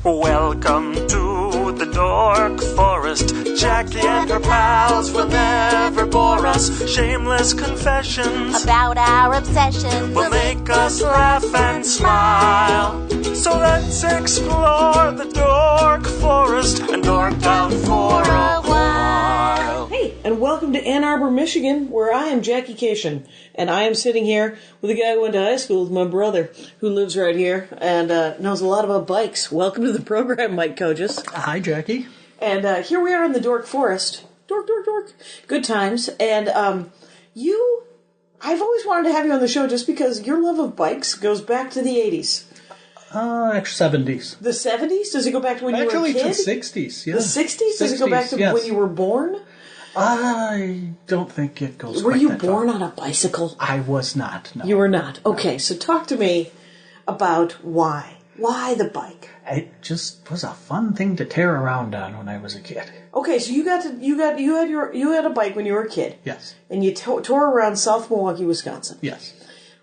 Welcome to the Dork Forest. Jackie and her pals will never bore us. Shameless confessions about our obsession will make us laugh and smile. So let's explore the Dork Forest and dork out for a while. Hey, and welcome to Ann Arbor, Michigan, where I am Jackie Kashian, and I am sitting here with a guy who went to high school with my brother, who lives right here and knows a lot about bikes. Welcome to the program, Mike Kojis. Hi, Jackie. And here we are in the Dork Forest. Dork. Good times. And I've always wanted to have you on the show just because your love of bikes goes back to the 80s. Actually, 70s. The 70s? Does it go back to when you were a kid? Actually, to the 60s, yeah. The 60s? Does it go back to when you were born? I don't think it goes Were quite you that born far. on a bicycle? I was not, no. You were not. Okay, so talk to me about why. Why the bike? It just was a fun thing to tear around on when I was a kid. Okay, so you had a bike when you were a kid. Yes. And you tore around South Milwaukee, Wisconsin. Yes.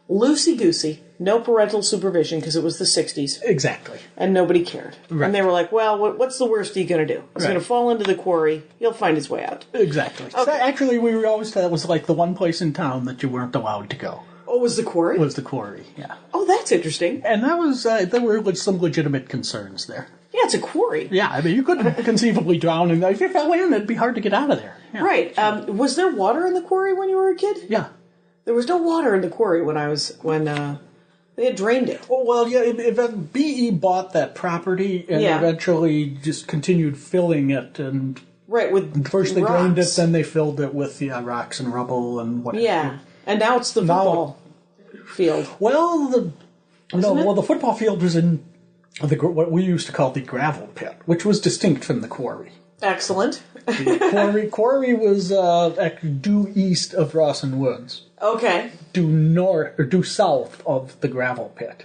Loosey-goosey, no parental supervision because it was the 60s. Exactly. And nobody cared. Right. And they were like, well, what's the worst he's going to do? He's going to fall into the quarry. He'll find his way out. Exactly. Okay. So actually, we were always, that was like the one place in town that you weren't allowed to go. Oh, was the quarry? Was the quarry, yeah. Oh, that's interesting. And that was, there were some legitimate concerns there. Yeah, it's a quarry. Yeah, I mean, you couldn't conceivably drown, and if you fell in, it'd be hard to get out of there. Yeah. Right. Was there water in the quarry when you were a kid? Yeah. There was no water in the quarry when they had drained it. Oh, well, yeah, BE bought that property and eventually just continued filling it. And right, with first they rocks. drained it, then they filled it with rocks and rubble and whatever. Yeah, and now it's the football field. Well, the football field was in what we used to call the gravel pit, which was distinct from the quarry. Excellent. The quarry was due east of Rawson Woods. Okay. Due south of the gravel pit.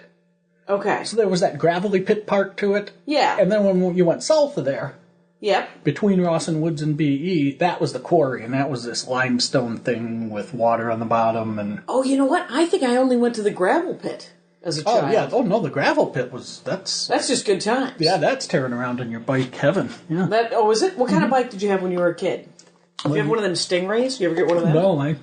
Okay. So there was that gravelly pit part to it. Yeah. And then when you went south of there, yep, between Rawson Woods and BE, that was the quarry, and that was this limestone thing with water on the bottom. And oh, you know what? I think I only went to the gravel pit as a child. Oh, yeah. Oh, no, the gravel pit that's just good times. Yeah, that's tearing around in your bike heaven. Yeah. Is it? What kind of bike did you have when you were a kid? Did you have one of them Stingrays? You ever get one of them? No, I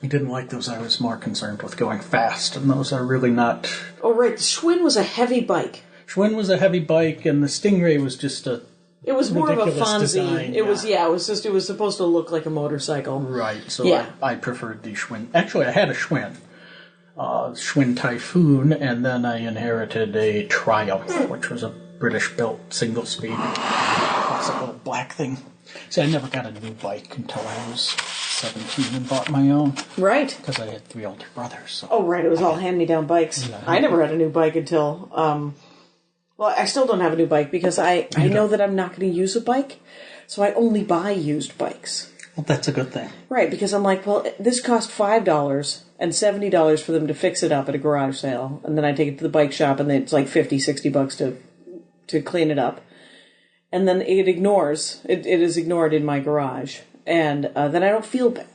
didn't like those. I was more concerned with going fast, and those are really not... Oh, right. The Schwinn was a heavy bike. Schwinn was a heavy bike, and the Stingray was just a... It was more of a Fonzie. Design, it was supposed to look like a motorcycle. Right, so I preferred the Schwinn. Actually, I had a Schwinn. Schwinn Typhoon, and then I inherited a Triumph, which was a British-built single-speed classical black thing. See, I never got a new bike until I was 17 and bought my own. Right. Because I had 3 older brothers. So. Oh, right. It was all hand-me-down bikes. Yeah. I never had a new bike until... well, I still don't have a new bike because I know that I'm not going to use a bike, so I only buy used bikes. Well, that's a good thing. Right, because I'm like, well, this cost $5 and $70 for them to fix it up at a garage sale, and then I take it to the bike shop, and then it's like $50, $60 to clean it up. And then it is ignored in my garage, and then I don't feel bad.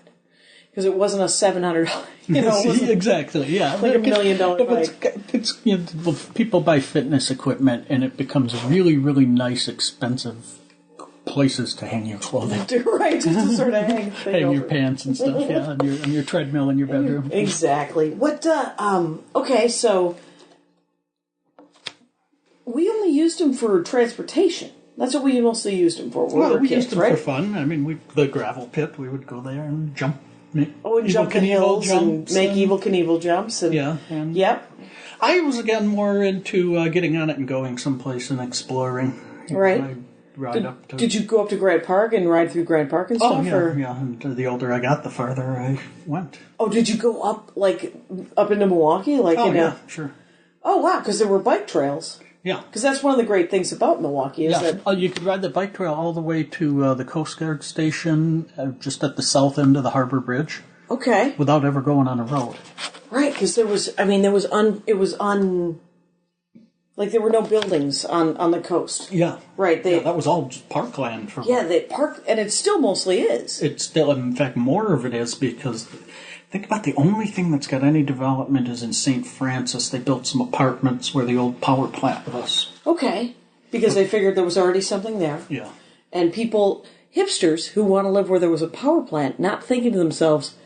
Because it wasn't a $700, exactly, yeah. Like $1 million bike. It's people buy fitness equipment, and it becomes really, really nice, expensive places to hang your clothing. Right, just to sort of hang your pants and stuff, yeah, on your treadmill in your bedroom. Exactly. Okay, so we only used them for transportation. That's what we mostly used them for. We used them for fun. I mean, the gravel pit, we would go there and jump. Jump the hills and make Evel Knievel jumps. And, yep. I was, again, more into getting on it and going someplace and exploring. Right. Did you go up to Grant Park and ride through Grant Park and stuff? Oh, yeah, yeah. And the older I got, the farther I went. Oh, did you go up into Milwaukee? Yeah, sure. Oh, wow, because there were bike trails. Yeah. Because that's one of the great things about Milwaukee is that... you could ride the bike trail all the way to the Coast Guard station, just at the south end of the Harbor Bridge. Okay. Without ever going on a road. Right, because there were no buildings on the coast. Yeah. Right. That was all just parkland. And it still mostly is. It's still, in fact, more of it is because... Think about the only thing that's got any development is in St. Francis. They built some apartments where the old power plant was. Okay. because they figured there was already something there. Yeah. And people, hipsters who want to live where there was a power plant, not thinking to themselves,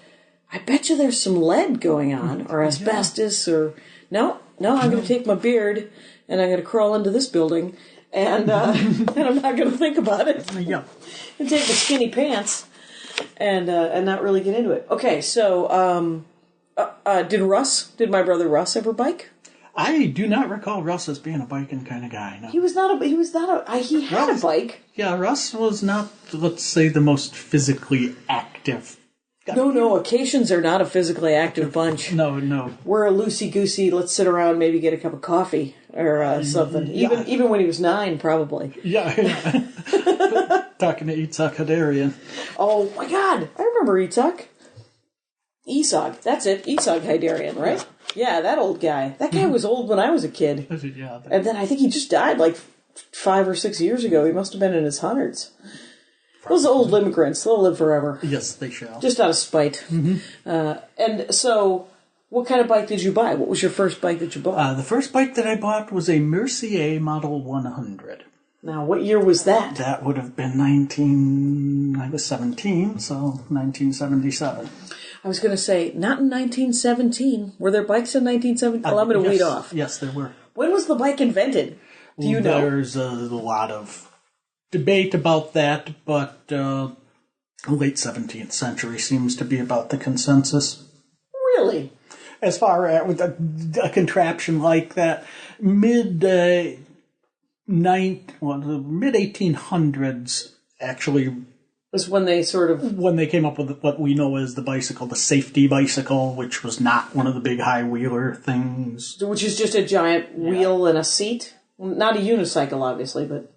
I bet you there's some lead going on, or asbestos, or... No, I'm going to take my beard, and I'm going to crawl into this building, and and I'm not going to think about it. Yeah. And take my skinny pants, and not really get into it. Okay, so, did my brother Russ ever bike? I do not recall Russ as being a biking kind of guy. No. He had a bike. Yeah, Russ was not, let's say, the most physically active. No, Acacians are not a physically active bunch. No. We're a loosey-goosey, let's sit around, maybe get a cup of coffee or something. Yeah. Even when he was 9, probably. Yeah. Talking to Itzhak Hadarian. Oh, my God. I remember Itzhak. Isog. That's it. Isog Hydarian, right? Yeah, that old guy. That guy was old when I was a kid. Yeah. And then I think he just died like 5 or 6 years ago. He must have been in his hundreds. Those old immigrants, they'll live forever. Yes, they shall. Just out of spite. Mm-hmm. And so, what kind of bike did you buy? What was your first bike that you bought? The first bike that I bought was a Mercier Model 100. Now, what year was that? That would have been I was 17, so 1977. I was going to say, not in 1917. Were there bikes in 1917? Allow me to weed off. Yes, there were. When was the bike invented? Do you know? There's a lot of debate about that, but the late 17th century seems to be about the consensus. Really? As far as with a contraption like that, mid 1800s actually was when they came up with what we know as the bicycle, the safety bicycle, which was not one of the big high wheeler things. Which is just a giant wheel and a seat? Not a unicycle, obviously, but...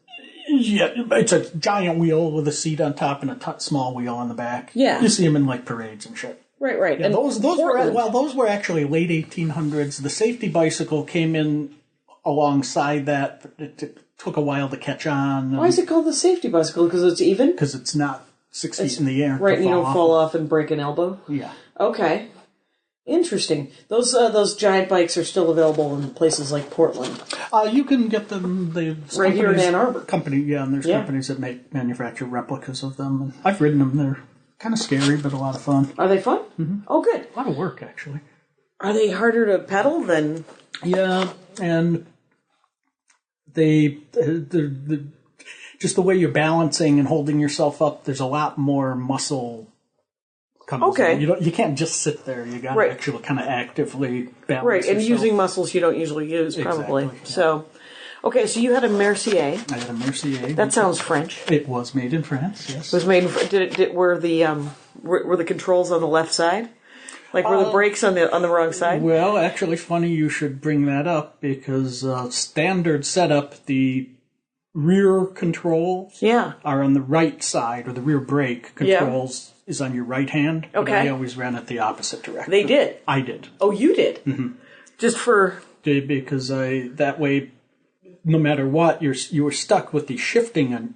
Yeah, it's a giant wheel with a seat on top and a small wheel on the back. Yeah. You see them in, like, parades and shit. Right. Yeah, and those were actually late 1800s. The safety bicycle came in alongside that. It took a while to catch on. Why is it called the safety bicycle? Because it's even? Because it's not 6 feet in the air. Right, and you don't fall off and break an elbow? Yeah. Okay. Interesting. Those giant bikes are still available in places like Portland. You can get them. Right here in Ann Arbor. And there's companies that manufacture replicas of them. And I've ridden them. They're kind of scary, but a lot of fun. Are they fun? Mm-hmm. Oh, good. A lot of work, actually. Are they harder to pedal than... Yeah, and they're just the way you're balancing and holding yourself up, there's a lot more muscle comes in. You can't just sit there. You got to actually kind of actively balance and yourself. using muscles you don't usually use, probably. Exactly, yeah. So, okay, so you had a Mercier. I had a Mercier. That sounds French. It was made in France, yes. It was made in... Were the controls on the left side? Like, were the brakes on the wrong side? Well, actually, funny you should bring that up, because standard setup, the rear controls are on the right side, or the rear brake controls is on your right hand. Okay. But I always ran it the opposite direction. They did? I did. Oh, you did? Mm-hmm. Just for... Because that way, no matter what, you were stuck with the shifting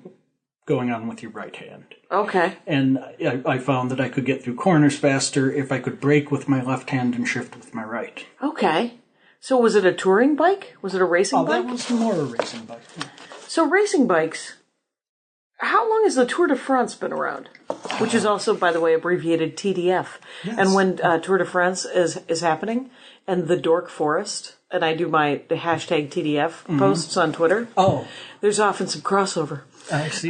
going on with your right hand. Okay. And I found that I could get through corners faster if I could brake with my left hand and shift with my right. Okay. So was it a touring bike? Was it a racing bike? Oh, that was more a racing bike. Yeah. So racing bikes, how long has the Tour de France been around? Which is also, by the way, abbreviated TDF. Yes. And when Tour de France is happening, and the Dork Forest, and I do the hashtag TDF posts on Twitter, there's often some crossover. I see.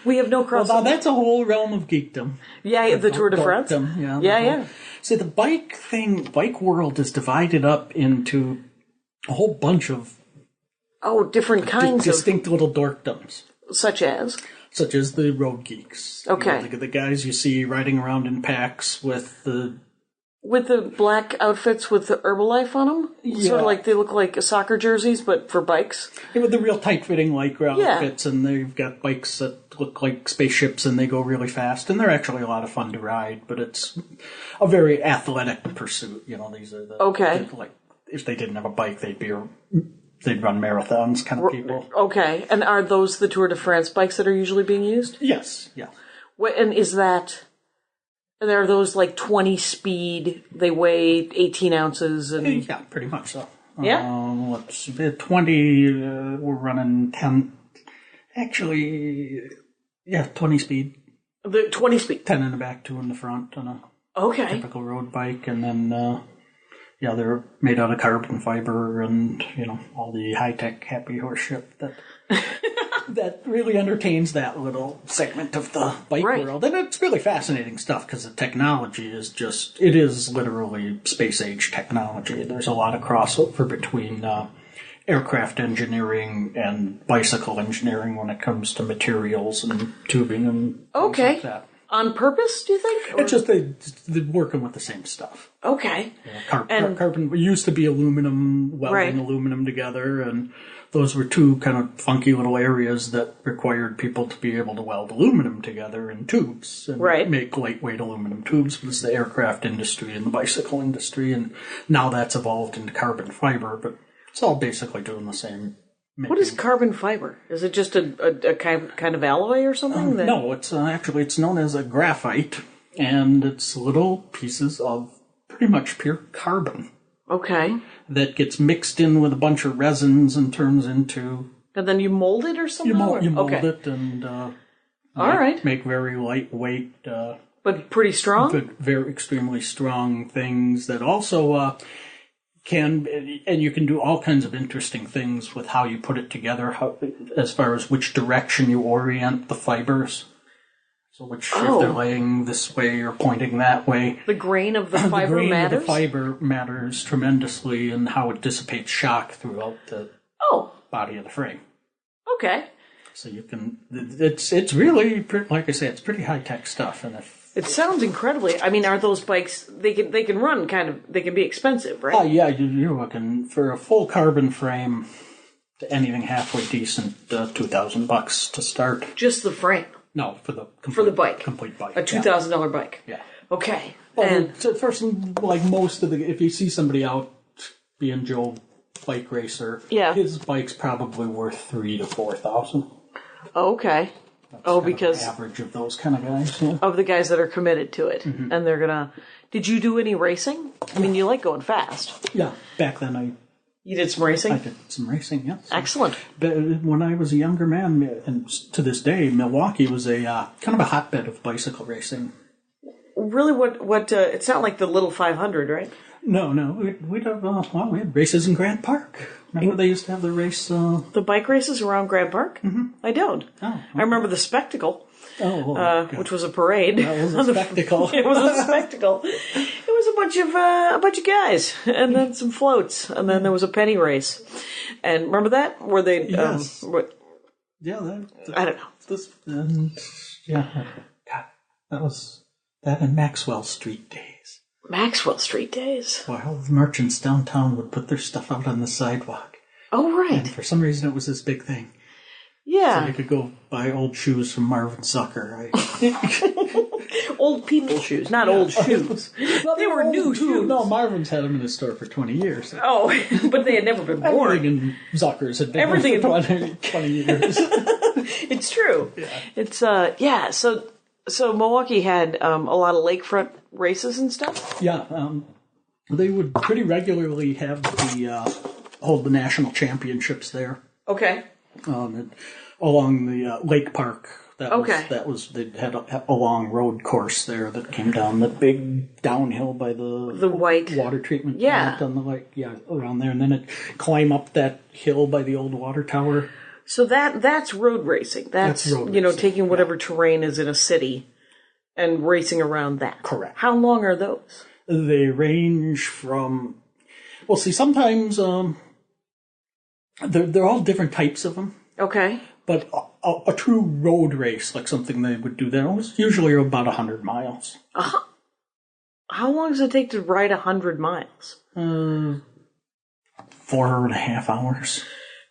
We have no crossover. Well, now that's a whole realm of geekdom. Yeah, the Tour de France. Yeah. See, the bike world is divided up into a whole bunch of different kinds distinct little dorkdoms. Such as the road geeks. Okay. The guys you see riding around in packs with the black outfits with the Herbalife on them? Yeah. Sort of like they look like soccer jerseys, but for bikes? Yeah, with the real tight-fitting Lycra outfits, and they've got bikes that look like spaceships, and they go really fast, and they're actually a lot of fun to ride, but it's a very athletic pursuit. These are the... if they didn't have a bike, they'd run marathons kind of people. Okay, and are those the Tour de France bikes that are usually being used? Yes, yeah. And is that... And there are those 20 speed, they weigh 18 ounces and... Yeah, pretty much so. Yeah. Let's see, 20, we're running 10, actually, 20 speed. The 20 speed. 10 in the back, 2 in the front on a typical road bike. And then, they're made out of carbon fiber and, all the high-tech happy horse shit that that really entertains that little segment of the bike world. And it's really fascinating stuff because the technology is it is literally space-age technology. There's a lot of crossover between aircraft engineering and bicycle engineering when it comes to materials and tubing and things like that. On purpose, do you think? Or? It's just they're working with the same stuff. Okay. Carbon used to be aluminum, welding aluminum together, and those were two kind of funky little areas that required people to be able to weld aluminum together in tubes and make lightweight aluminum tubes. It was the aircraft industry and the bicycle industry, and now that's evolved into carbon fiber, but it's all basically doing the same. What is carbon fiber? Is it just a kind of alloy or something? No, it's actually it's known as a graphite, and it's little pieces of pretty much pure carbon. Okay. That gets mixed in with a bunch of resins and turns into. And then you mold it or something? You mold it and make very lightweight. But pretty strong? But very extremely strong things that also. And you can do all kinds of interesting things with how you put it together, as far as which direction you orient the fibers. So if they're laying this way or pointing that way. The grain of the fiber matters? The grain of the fiber matters tremendously in how it dissipates shock throughout the body of the frame. Okay. So you can, it's really, like I say, it's pretty high-tech stuff. And it sounds incredibly. I mean, are those bikes? They can run they can be expensive, right? Yeah, you're looking for a full carbon frame to anything halfway decent, $2,000 to start. Just the frame? No, for the bike, complete bike, a $2,000 bike. Yeah. Okay. Well, and first, like most of if you see somebody out being Joe bike racer, his bike's probably worth $3,000 to $4,000. Okay. That's because the average of those kind of guys, of the guys that are committed to it, and they're gonna. Did you do any racing? I mean, you like going fast. Yeah, back then You did some racing. I did some racing. Yes. Excellent. But when I was a younger man, and to this day, Milwaukee was a kind of a hotbed of bicycle racing. Really, what? It's not like the little 500, right? No. We had races in Grant Park. Remember they used to have the race... The bike races around Grant Park? Mm-hmm. I don't. Oh, okay. I remember the spectacle, which was a parade. That was a spectacle. It was a spectacle. It was a bunch of guys, and then some floats, and then there was a penny race. And remember that? Where they... Yes. I don't know. God, that was that and Maxwell Street days. Maxwell Street days. Well, the merchants downtown would put their stuff out on the sidewalk. Oh, right. And for some reason, it was this big thing. Yeah. So you could go buy old shoes from Marvin Zucker. Old people shoes, not old shoes. Well, they were new shoes. No, Marvin's had them in his store for 20 years. Oh, but they had never been worn. Everything in Zucker's had been for 20 years. It's true. Yeah. It's, So Milwaukee had a lot of lakefront races and stuff? Yeah. They would pretty regularly have hold the national championships there. Okay. Along the lake park. They had a long road course there that came down the big downhill by the white water treatment plant on the lake. Yeah, around there. And then it climb up that hill by the old water tower. So that's road racing. That's road racing. Taking whatever terrain is in a city and racing around that. Correct. How long are those? They range from, sometimes they're all different types of them. Okay. But a true road race, like something they would do there, was usually about 100 miles. How long does it take to ride 100 miles? 4.5 hours.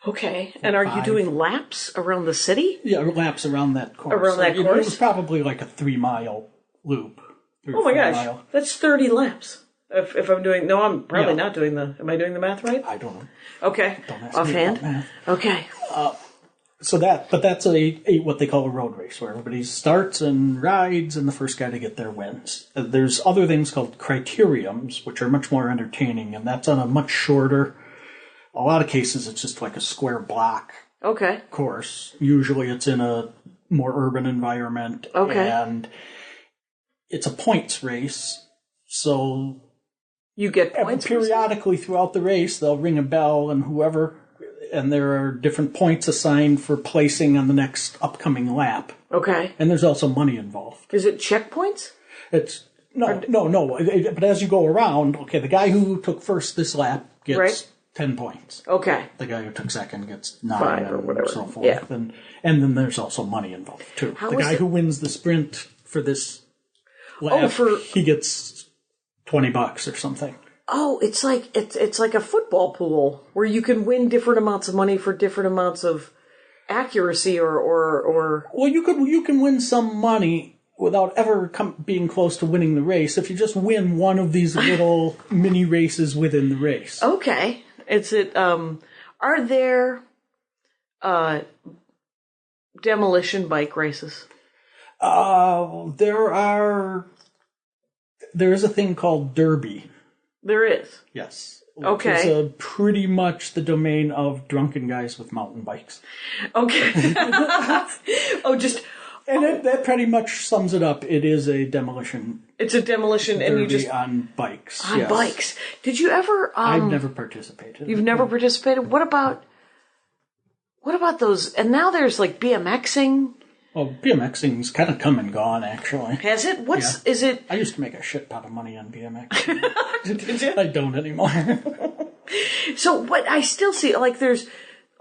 Okay. And are you doing laps around the city? Yeah, laps around that course. Around that course? It was probably like a 3-mile loop. Oh my gosh. That's 30 laps. If I'm doing... No, I'm probably not doing the... Am I doing the math right? I don't know. Okay. Don't ask Offhand? me about math. Okay. That's a what they call a road race, where everybody starts and rides, and the first guy to get there wins. There's other things called criteriums, which are much more entertaining, and that's on a much shorter a lot of cases it's just like a square block Okay. course. Usually it's in a more urban environment. Okay. And it's a points race. So You get points. periodically throughout the race, they'll ring a bell and there are different points assigned for placing on the next upcoming lap. Okay. And there's also money involved. Is it checkpoints? It's no. But as you go around, okay, the guy who took first this lap gets 10 points. Okay. The guy who took second gets 9 5 or whatever. and so forth. Yeah. And then there's also money involved too. The guy who wins the sprint for this lap, he gets $20 or something. Oh, it's like a football pool where you can win different amounts of money for different amounts of accuracy or. Well, you can win some money without ever being close to winning the race if you just win one of these little mini races within the race. Okay. Are there demolition bike races? There is a thing called Derby. There is. Yes. Okay. It's pretty much the domain of drunken guys with mountain bikes. Okay. That pretty much sums it up. It is a demolition. It's a demolition, derby and you just on bikes. on bikes. Did you ever? I've never participated. You've never participated. What about those? And now there's like BMXing. Well, BMXing's kind of come and gone, actually. Has it? Is it? I used to make a shit ton of money on BMX. Did you? I don't anymore. So what I still see, like there's,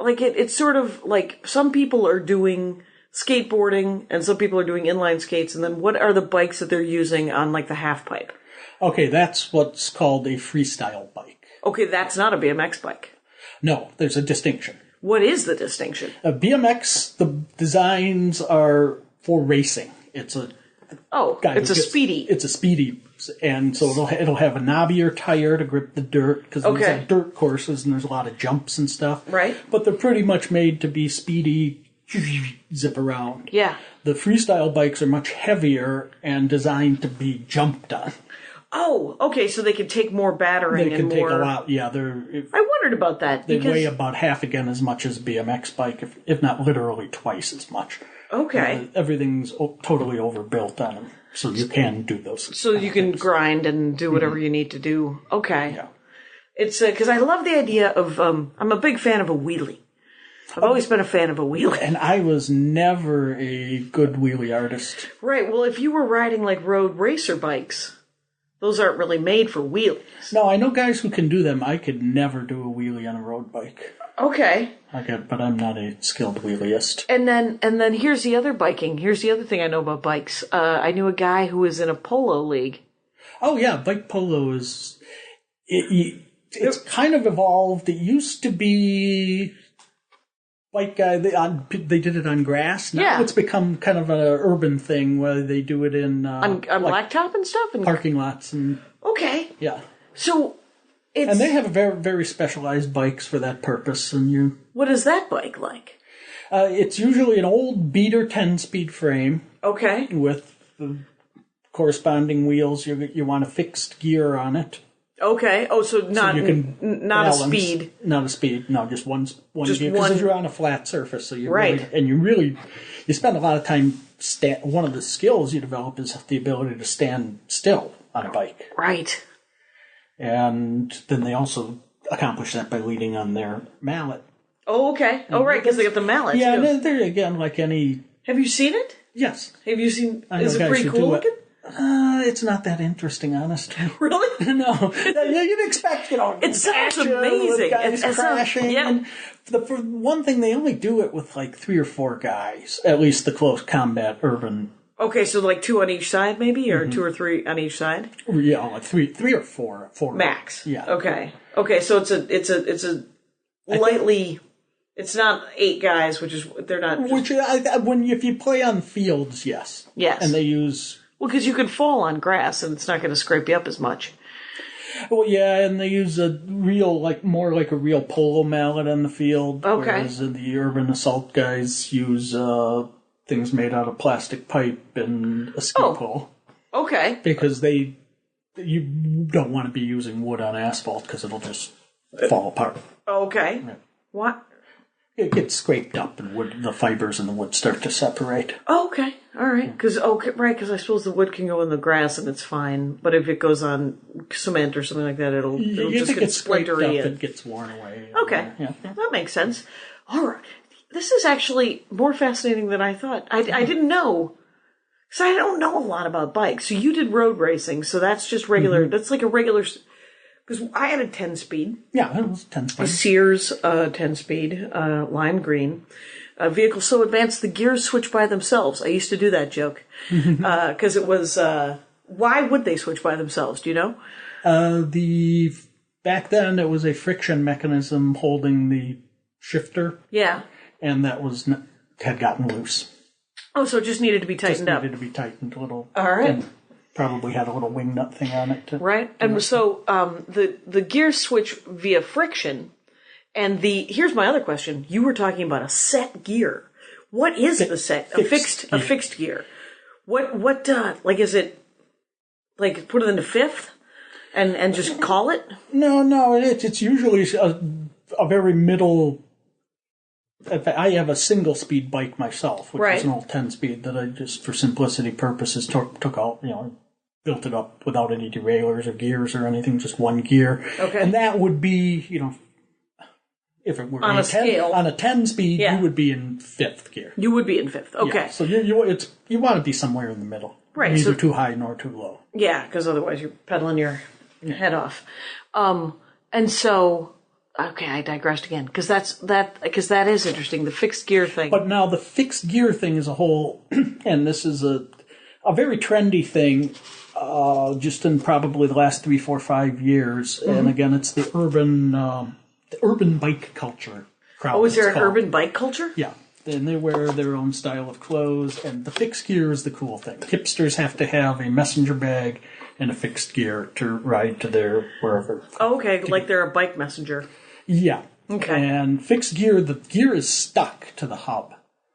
like it's sort of like some people are doing skateboarding and some people are doing inline skates, and then what are the bikes that they're using on like the half pipe? Okay, that's what's called a freestyle bike. Okay, that's not a BMX bike. No, there's a distinction. What is the distinction? BMX, the designs are for racing. It's a speedy. It's a speedy, and so it'll have a knobbier tire to grip the dirt because these are dirt courses and there's a lot of jumps and stuff. Right. But they're pretty much made to be speedy, zip around. Yeah. The freestyle bikes are much heavier and designed to be jumped on. Oh, okay, so they can take more battering They can and take more. a lot. Yeah, I wondered about that. They weigh about half again as much as a BMX bike, if not literally twice as much. Okay. Everything's totally overbuilt on them, so you can do those. So you can grind and do whatever you need to do. Okay. Yeah. It's because I love the idea of. I'm a big fan of a wheelie. I've always been a fan of a wheelie. And I was never a good wheelie artist. Right. Well, if you were riding like road racer bikes, those aren't really made for wheelies. No, I know guys who can do them. I could never do a wheelie on a road bike. Okay. But I'm not a skilled wheelieist. And then here's the other biking. Here's the other thing I know about bikes. I knew a guy who was in a polo league. Oh yeah, bike polo is it's kind of evolved. It used to be bike guy. They did it on grass. Now it's become kind of an urban thing where they do it in on like blacktop and stuff and parking lots and yeah. So. And they have very, very specialized bikes for that purpose. And what is that bike like? It's usually an old beater 10-speed frame. Okay. With the corresponding wheels. You want a fixed gear on it. Okay. Oh, so not a speed. Not a speed. No, just one gear. Because you're on a flat surface, so you spend a lot of time. One of the skills you develop is the ability to stand still on a bike. Right. And then they also accomplish that by leaning on their mallet. Oh, okay. Oh, right, because they got the mallet. Yeah, they're again like any. Have you seen it? Yes. Have you seen? Is it pretty cool looking? It's not that interesting, honestly. Really? No. You'd expect, It sounds amazing. Guys crashing. Yeah. For one thing, they only do it with like 3 or 4 guys. At least the close combat urban. Okay, so like 2 on each side, maybe, or 2 or 3 on each side. Yeah, like 3 or 4 max. Yeah. Okay. So it's a lightly. It's not 8 guys, which is they're not. If you play on fields, yes. Yes. And they use. Well, because you could fall on grass and it's not going to scrape you up as much. Well, yeah, and they use a real, more like a real polo mallet on the field. Okay. Whereas the urban assault guys use things made out of plastic pipe and a ski pole. Okay. Because you don't want to be using wood on asphalt because it'll just fall apart. Okay. Yeah. What? It gets scraped up, and the fibers in the wood start to separate. Oh, okay. All right. Because I suppose the wood can go in the grass and it's fine, but if it goes on cement or something like that, it'll just get splintery. It gets worn away. Okay. Yeah. That makes sense. All right. This is actually more fascinating than I thought. I didn't know. Because I don't know a lot about bikes. So you did road racing, so that's just regular. Mm-hmm. That's like a regular. Because I had a 10-speed. Yeah, it was 10-speed. A Sears 10-speed, lime green. Vehicle so advanced the gears switch by themselves. I used to do that joke. Because it was... why would they switch by themselves? Do you know? Back then, it was a friction mechanism holding the shifter. Yeah. And that had gotten loose. Oh, so it just needed to be tightened up. Needed to be tightened a little. All right. And probably had a little wing nut thing on it. Right. And so the gears switch via friction. And here's my other question. You were talking about a set gear. What is the set? A fixed gear. What like, is it, like, put it into fifth and just call it? No, it's usually a very middle. In fact, I have a single-speed bike myself, which is an old 10-speed that I just, for simplicity purposes, took out, built it up without any derailleurs or gears or anything, just one gear. Okay. And that would be, if it were on a 10-speed, you would be in fifth gear. You would be in fifth. Okay. Yeah, so you want to be somewhere in the middle. Right. Neither too high nor too low. Yeah, because otherwise you're pedaling your head off. And so... Okay, I digressed again, because that is interesting, the fixed gear thing. But now the fixed gear thing is a whole, and this is a very trendy thing, just in probably the last 3, 4, 5 years. Mm-hmm. And again, it's the urban bike culture crowd. Oh, is there an urban bike culture? Yeah. And they wear their own style of clothes, and the fixed gear is the cool thing. Hipsters have to have a messenger bag and a fixed gear to ride to their wherever. Oh, okay, like they're a bike messenger. Yeah. Okay. And fixed gear, the gear is stuck to the hub.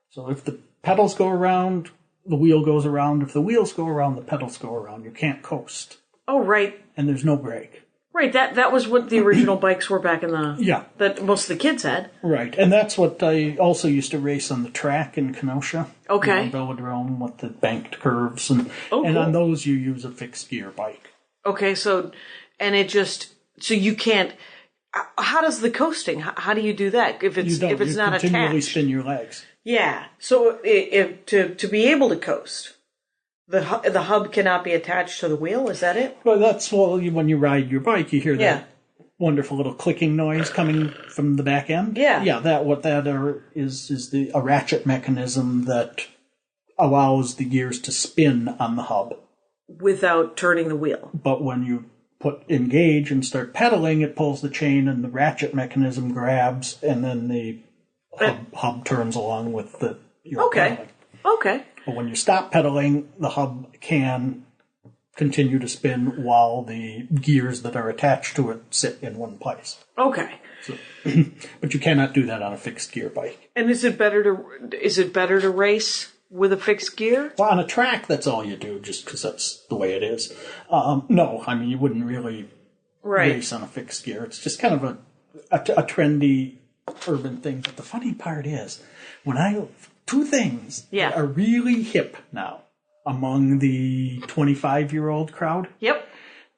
So if the pedals go around, the wheel goes around. If the wheels go around, the pedals go around. You can't coast. Oh, right. And there's no brake. Right, that was what the original bikes were back in the... Yeah. That most of the kids had. Right, and that's what I also used to race on the track in Kenosha. Okay. Velodrome with the banked curves. And cool. On those you use a fixed gear bike. Okay, so you can't... How does the coasting? How do you do that if it's not attached? You continually spin your legs. Yeah. So to be able to coast, the hub cannot be attached to the wheel. Is that it? Well, when you ride your bike, you hear that wonderful little clicking noise coming from the back end. Yeah. Yeah. Is a ratchet mechanism that allows the gears to spin on the hub without turning the wheel. But when you engage and start pedaling, it pulls the chain and the ratchet mechanism grabs, and then the hub turns along with your pedaling. Okay. But when you stop pedaling, the hub can continue to spin while the gears that are attached to it sit in one place. Okay. So, but you cannot do that on a fixed gear bike. And is it better to race with a fixed gear? Well, on a track, that's all you do, just because that's the way it is. No, I mean, you wouldn't really race on a fixed gear. It's just kind of a trendy urban thing. But the funny part is, two things that are really hip now among the 25-year-old crowd. Yep.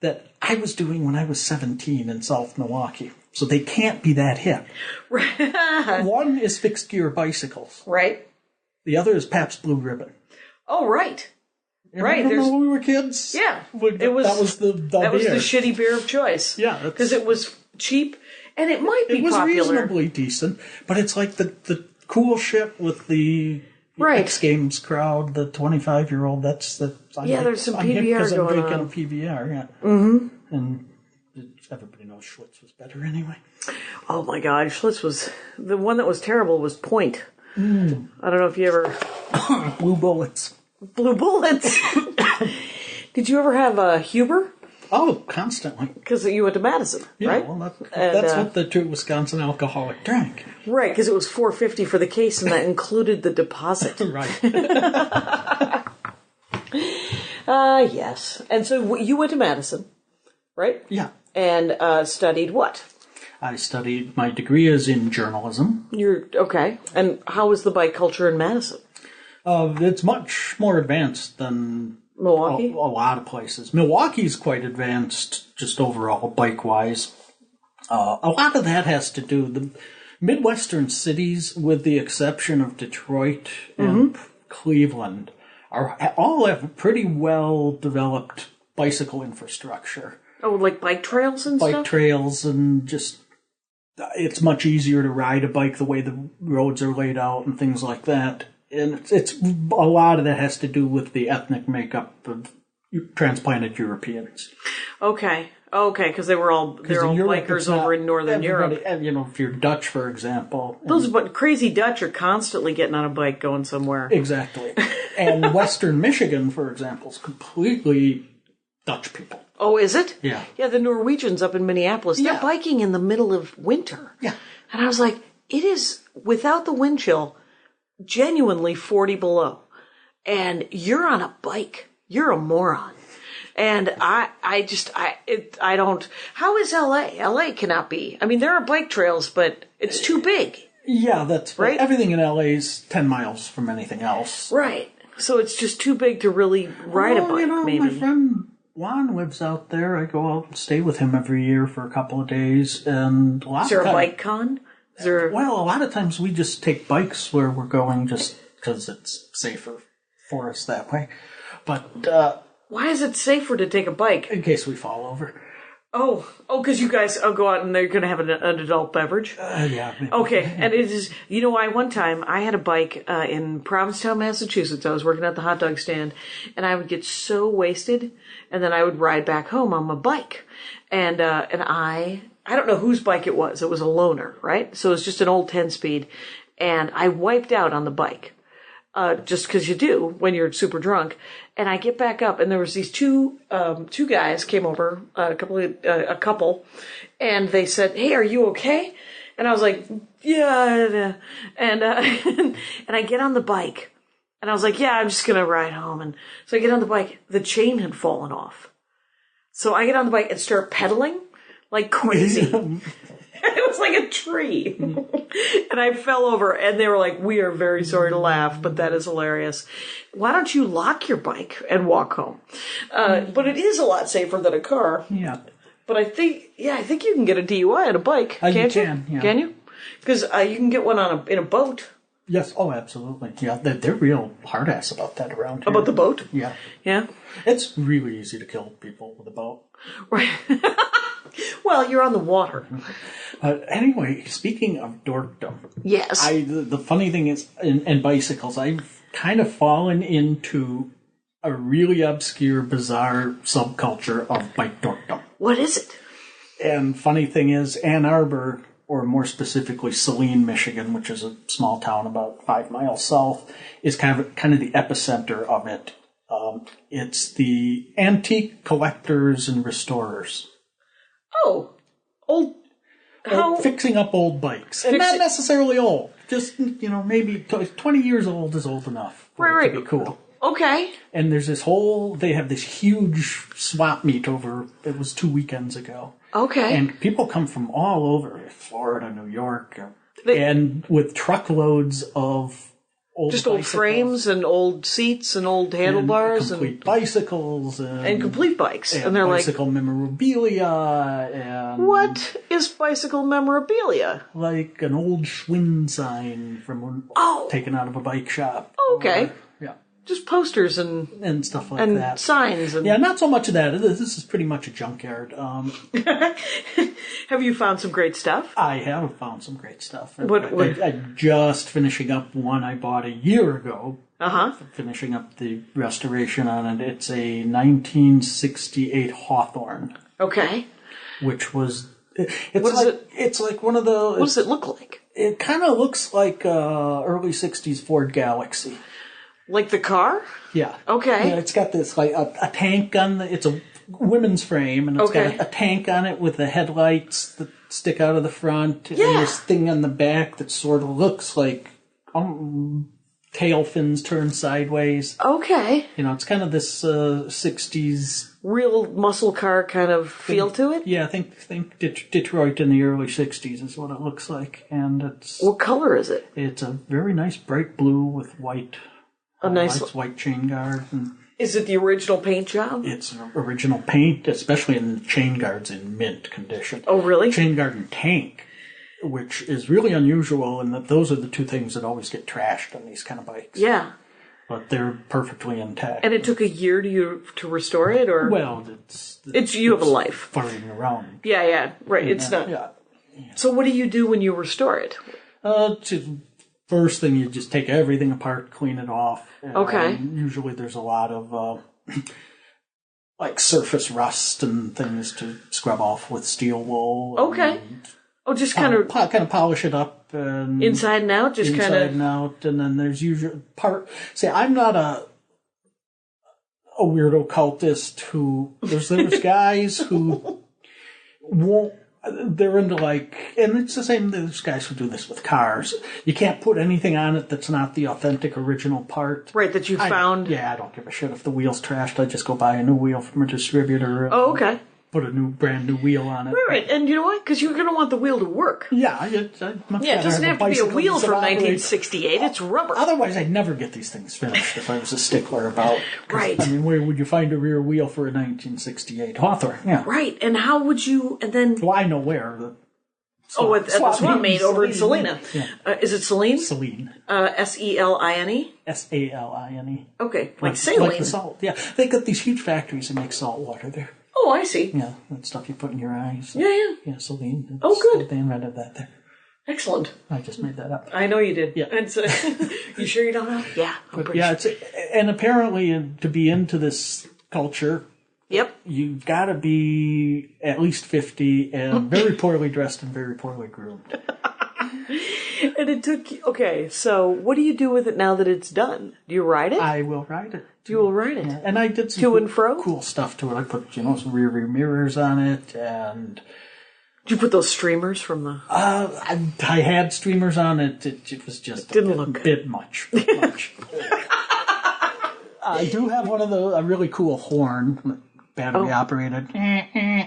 That I was doing when I was 17 in South Milwaukee. So they can't be that hip. Right. One is fixed gear bicycles. Right. The other is Pabst Blue Ribbon. Oh, right. Remember when we were kids? Yeah. That was the shitty beer of choice. Yeah. Because it was cheap, and it might be popular. It was reasonably decent, but it's like the cool shit with the X Games crowd, the 25-year-old. There's some PBR going on. I'm drinking a PBR, yeah. Mm-hmm. And everybody knows Schlitz was better anyway. Oh, my God. Schlitz was... The one that was terrible was Point. Mm. I don't know if you ever... Blue Bullets. Blue Bullets. Did you ever have a Huber? Oh, constantly. Because you went to Madison, right? Well, that's what the true Wisconsin alcoholic drank. Right, because it was $4.50 for the case, and that included the deposit. Right. Yes. And so you went to Madison, right? Yeah. And studied what? I studied, my degree is in journalism. You're okay. And how is the bike culture in Madison? It's much more advanced than Milwaukee? a lot of places. Milwaukee's quite advanced, just overall, bike-wise. A lot of that has to do, the Midwestern cities, with the exception of Detroit and Cleveland, all have a pretty well-developed bicycle infrastructure. Oh, like bike trails and stuff? Bike trails, and just, it's much easier to ride a bike the way the roads are laid out and things like that. And it's a lot of that has to do with the ethnic makeup of transplanted Europeans. Okay, because they're all bikers over in Northern Europe. And, if you're Dutch, for example. Those crazy Dutch are constantly getting on a bike going somewhere. Exactly. And Western Michigan, for example, is completely Dutch people. Oh, is it? Yeah. Yeah, the Norwegians up in Minneapolis, they're biking in the middle of winter. Yeah. And I was like, it is, without the wind chill, genuinely 40 below. And you're on a bike. You're a moron. And I don't, how is LA? LA cannot be. I mean, there are bike trails, but it's too big. Yeah, that's right. Everything in LA is 10 miles from anything else. Right. So it's just too big to really ride a bike, maybe. My friend Juan lives out there. I go out and stay with him every year for a couple of days. And is there a bike con? Well, a lot of times we just take bikes where we're going just because it's safer for us that way. But why is it safer to take a bike? In case we fall over. Oh, because you guys go out and they're going to have an adult beverage? Yeah. Okay, and it is, one time I had a bike in Provincetown, Massachusetts. I was working at the hot dog stand, and I would get so wasted, and then I would ride back home on my bike. And I don't know whose bike it was. It was a loaner, right? So it was just an old 10-speed, and I wiped out on the bike. Just because you do when you're super drunk. And I get back up, and there was these two guys came over, a couple, and they said, "Hey, are you okay?" And I was like, "Yeah." And and I get on the bike, and I was like, "Yeah, I'm just gonna ride home." And so I get on the bike. The chain had fallen off, so I get on the bike and start pedaling like crazy. It was like a tree. And I fell over, and they were like, "We are very sorry to laugh, but that is hilarious. Why don't you lock your bike and walk home?" But it is a lot safer than a car. Yeah. But I think you can get a DUI on a bike, can't you? Can, yeah. Can you? Because you can get one in a boat. Yes, oh, absolutely. Yeah, they're real hard-ass about that around here. About the boat? Yeah. Yeah? It's really easy to kill people with a boat. Right. Well, you're on the water. Anyway, speaking of dorkdom. Yes. The funny thing is, in bicycles, I've kind of fallen into a really obscure, bizarre subculture of bike dorkdom. What is it? And funny thing is, Ann Arbor, or more specifically Saline, Michigan, which is a small town about 5 miles south, is kind of the epicenter of it. It's the antique collectors and restorers. Oh, old. How? Fixing up old bikes. And not necessarily old. Just, maybe 20 years old is old enough for it to be cool. Okay. And there's they have this huge swap meet it was 2 weekends ago. Okay. And people come from all over, Florida, New York, and with truckloads of old frames and old seats and old handlebars and complete bicycles and complete bikes, and they're bicycle memorabilia and what is bicycle memorabilia? Like an old Schwinn sign from taken out of a bike shop. Okay. Yeah. Just posters and stuff like that. And signs. And... Yeah, not so much of that. This is pretty much a junkyard. Have you found some great stuff? I have found some great stuff. What? I'm just finishing up one I bought a year ago. Uh-huh. Finishing up the restoration on it. It's a 1968 Hawthorne. Okay. Which was... It's like one of those... What does it look like? It kind of looks like early 60s Ford Galaxy. Like the car? Yeah. Okay. Yeah, it's got this, like, a tank on it's a women's frame, and it's got a tank on it with the headlights that stick out of the front, and this thing on the back that sort of looks like tail fins turned sideways. Okay. You know, it's kind of this 60s... Real muscle car kind of feel to it? Yeah, I think Detroit in the early 60s is what it looks like. And it's... What color is it? It's a very nice bright blue with white... white chain guard. And is it the original paint job? it's original paint, especially in the chain guards in mint condition. Oh, really? Chain guard and tank, which is really unusual, and that those are the two things that always get trashed on these kind of bikes. Yeah. But they're perfectly intact. And it took a year to restore it, or well, it's you have a life farting around. Yeah, right. It's not. Yeah. So what do you do when you restore it? First thing, you just take everything apart, clean it off. Okay. Usually, there's a lot of like surface rust and things to scrub off with steel wool. Okay. Just kind of polish it up. And inside and out, just kind of inside and out, and then there's usually See, I'm not a weirdo cultist who there's guys who won't. They're into and it's the same. There's guys who do this with cars. You can't put anything on it that's not the authentic original part. Right, that you found. I don't give a shit if the wheel's trashed. I just go buy a new wheel from a distributor. Oh, okay. Put a brand new wheel on it. Right, and you know what? Because you're going to want the wheel to work. Yeah, it doesn't have to be a wheel from 1968. It's rubber. Otherwise, I'd never get these things finished if I was a stickler about. Right. I mean, where would you find a rear wheel for a 1968 Hawthorne? Yeah. Right, and how would you? And then. Well, I know where. At the swap meet over in Salina. Yeah. Is it Saline? Saline. Seline? Saline. Okay, like saline. Like the salt. Yeah, they got these huge factories that make salt water there. Oh, I see. Yeah, that stuff you put in your eyes. Yeah. Yeah, saline. Oh, good. They invented that there. Excellent. I just made that up. I know you did. Yeah. And so, you sure you don't know? Yeah. And apparently to be into this culture, yep, you've got to be at least 50 and very poorly dressed and very poorly groomed. And it took. Okay, so what do you do with it now that it's done? Do you ride it? I will ride it. You will ride it. Yeah. And I did some to and fro? Cool stuff to it. I put some rear view mirrors on it, and did you put those streamers from the? I had streamers on it. It was just didn't look a bit much. I do have a really cool horn, battery operated.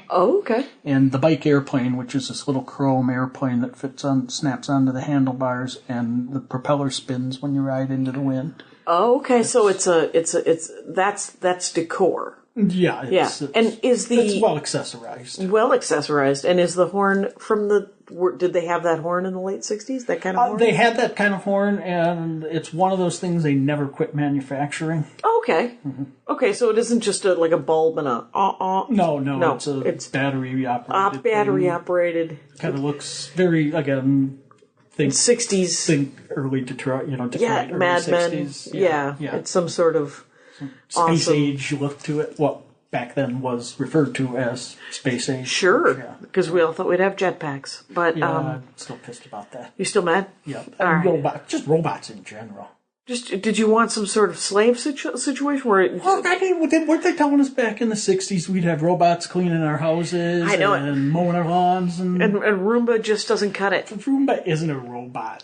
Oh, okay. And the bike airplane, which is this little chrome airplane that snaps onto the handlebars, and the propeller spins when you ride into the wind. Oh, okay. So that's decor. Yeah. And is it's well accessorized. Well accessorized. And is the horn from did they have that horn in the late 60s? That kind of horn? They had that kind of horn, and it's one of those things they never quit manufacturing. Oh, okay. Mm-hmm. Okay, so it isn't just like a bulb and a No, it's battery operated. Battery operated. Kind of looks very, again, think 60s. Think early Detroit, Detroit, early Mad 60s. Men. Yeah. It's some sort of space age look to it. What back then was referred to as space age. Sure, because we all thought we'd have jetpacks. But I'm still pissed about that. You still mad? Yeah. All right. Just robots in general. Did you want some sort of slave situation where? Weren't they telling us back in the 60s we'd have robots cleaning our houses and mowing our lawns and Roomba just doesn't cut it. Roomba isn't a robot.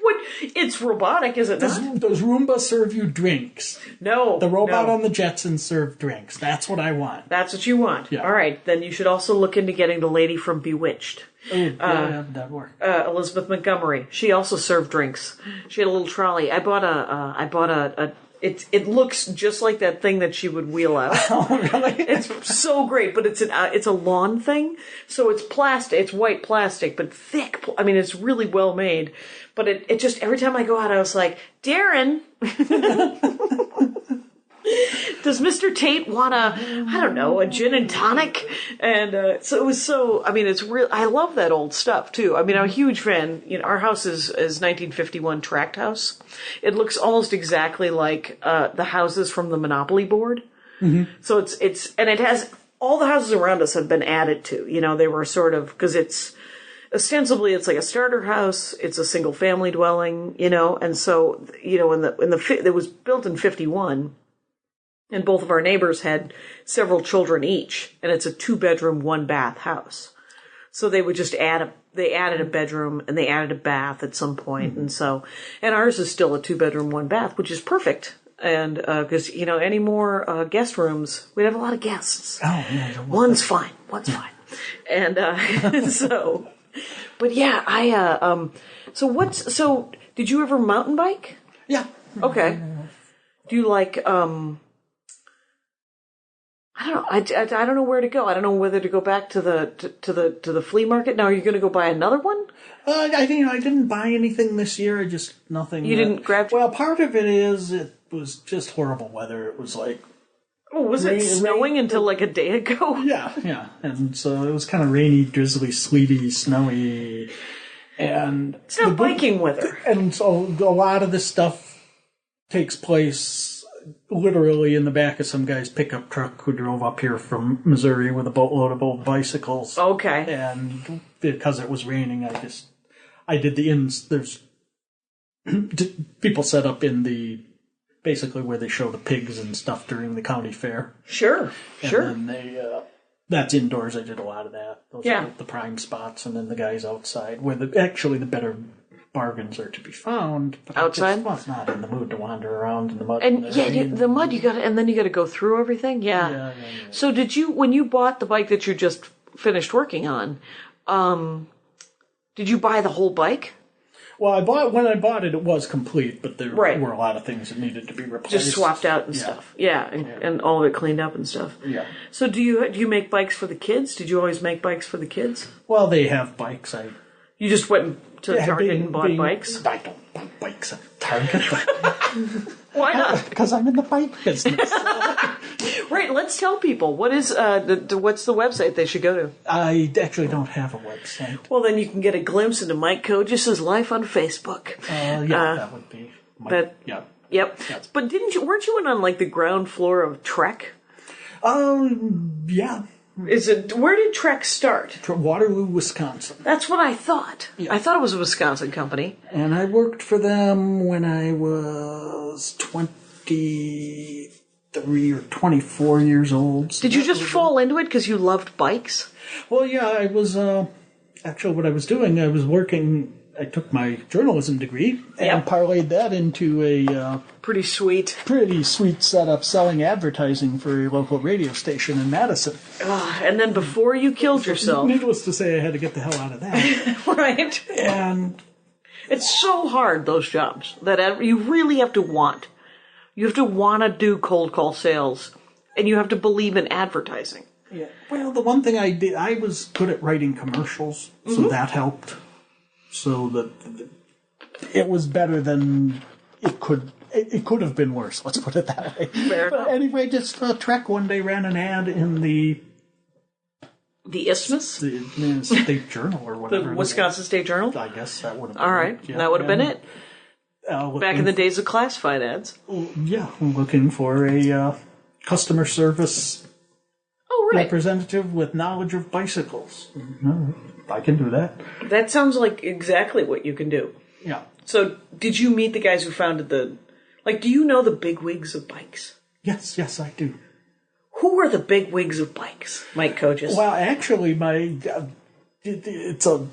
What? It's robotic, is it not? Does Roomba serve you drinks? No. The robot on the Jetsons served drinks. That's what I want. That's what you want. Yeah. All right, then you should also look into getting the lady from Bewitched. That'd work. Elizabeth Montgomery. She also served drinks. She had a little trolley. I bought a. It looks just like that thing that she would wheel out. Oh, really? It's so great, but it's a lawn thing, so it's plastic. It's white plastic, but thick. I mean, it's really well made. But it just every time I go out, I was like, Darren. Does Mr. Tate want a gin and tonic? And so it was it's real. I love that old stuff too. I mean, I'm a huge fan. Our house is 1951 tract house. It looks almost exactly like the houses from the Monopoly board. Mm-hmm. So it has all the houses around us have been added to. They were sort of because it's ostensibly it's like a starter house. It's a single family dwelling. And so it was built in 51. And both of our neighbors had several children each, and it's a 2-bedroom, 1-bath house. So they would just add they added a bedroom and they added a bath at some point, and ours is still a 2-bedroom, 1 bath, which is perfect. And because any more guest rooms, we'd have a lot of guests. Oh, yeah. One's fine. And but yeah, so did you ever mountain bike? Yeah. Okay. Do you like I don't know. I don't know where to go. I don't know whether to go back to the flea market. Now, are you going to go buy another one? I didn't buy anything this year. I just nothing. You didn't grab. Well, part of it is it was just horrible weather. It was like. Oh, was it snowing until like a day ago? Yeah, and so it was kind of rainy, drizzly, sleety, snowy, and it's not biking weather. And so a lot of this stuff takes place literally in the back of some guy's pickup truck who drove up here from Missouri with a boatload of old bicycles. Okay. And because it was raining, I did the ins. There's people set up in the basically where they show the pigs and stuff during the county fair. Sure. And then that's indoors. I did a lot of that. Those are the prime spots, and then the guys outside where the better bargains are to be found. But outside? I was not in the mood to wander around in the mud. And the mud, you got to go through everything. Yeah. So when you bought the bike that you just finished working on, did you buy the whole bike? Well, when I bought it, it was complete, but there were a lot of things that needed to be replaced. Just swapped out and stuff. Yeah, and all of it cleaned up and stuff. Yeah. So do you make bikes for the kids? Did you always make bikes for the kids? Well, they have bikes. You just went to Target and bought bikes? I don't buy bikes at Target. Why not? Because I'm in the bike business. Right, let's tell people. What's the website they should go to? I actually don't have a website. Well, then you can get a glimpse into Mike Kojis' life on Facebook. That would be... Yep. Yes. But weren't you in on like the ground floor of Trek? Yeah. Where did Trek start? Waterloo, Wisconsin. That's what I thought. Yeah. I thought it was a Wisconsin company. And I worked for them when I was 23 or 24 years old. Did you just fall into it because you loved bikes? Well, yeah, I was... actually, what I was doing, I took my journalism degree and parlayed that into a... Pretty sweet setup selling advertising for a local radio station in Madison. And then before you killed yourself... Needless to say, I had to get the hell out of that. Right. And... It's so hard, those jobs, that you really have to want. You have to want to do cold call sales, and you have to believe in advertising. Yeah. Well, the one thing I did, I was good at writing commercials, so that helped. So that it was better than it could. It could have been worse. Let's put it that way. Fair enough. Anyway, just Trek one day ran an ad in the Isthmus, the State Journal or whatever. The Wisconsin State Journal. I guess that would have been all right. Yeah. That would have been it. Back in the days of classified ads. Yeah, looking for a customer service representative with knowledge of bicycles. No, I can do that. That sounds like exactly what you can do. Yeah. So, did you meet the guys who founded do you know the bigwigs of bikes? Yes, I do. Who are the bigwigs of bikes, Mike Kojis? Well, actually, it's a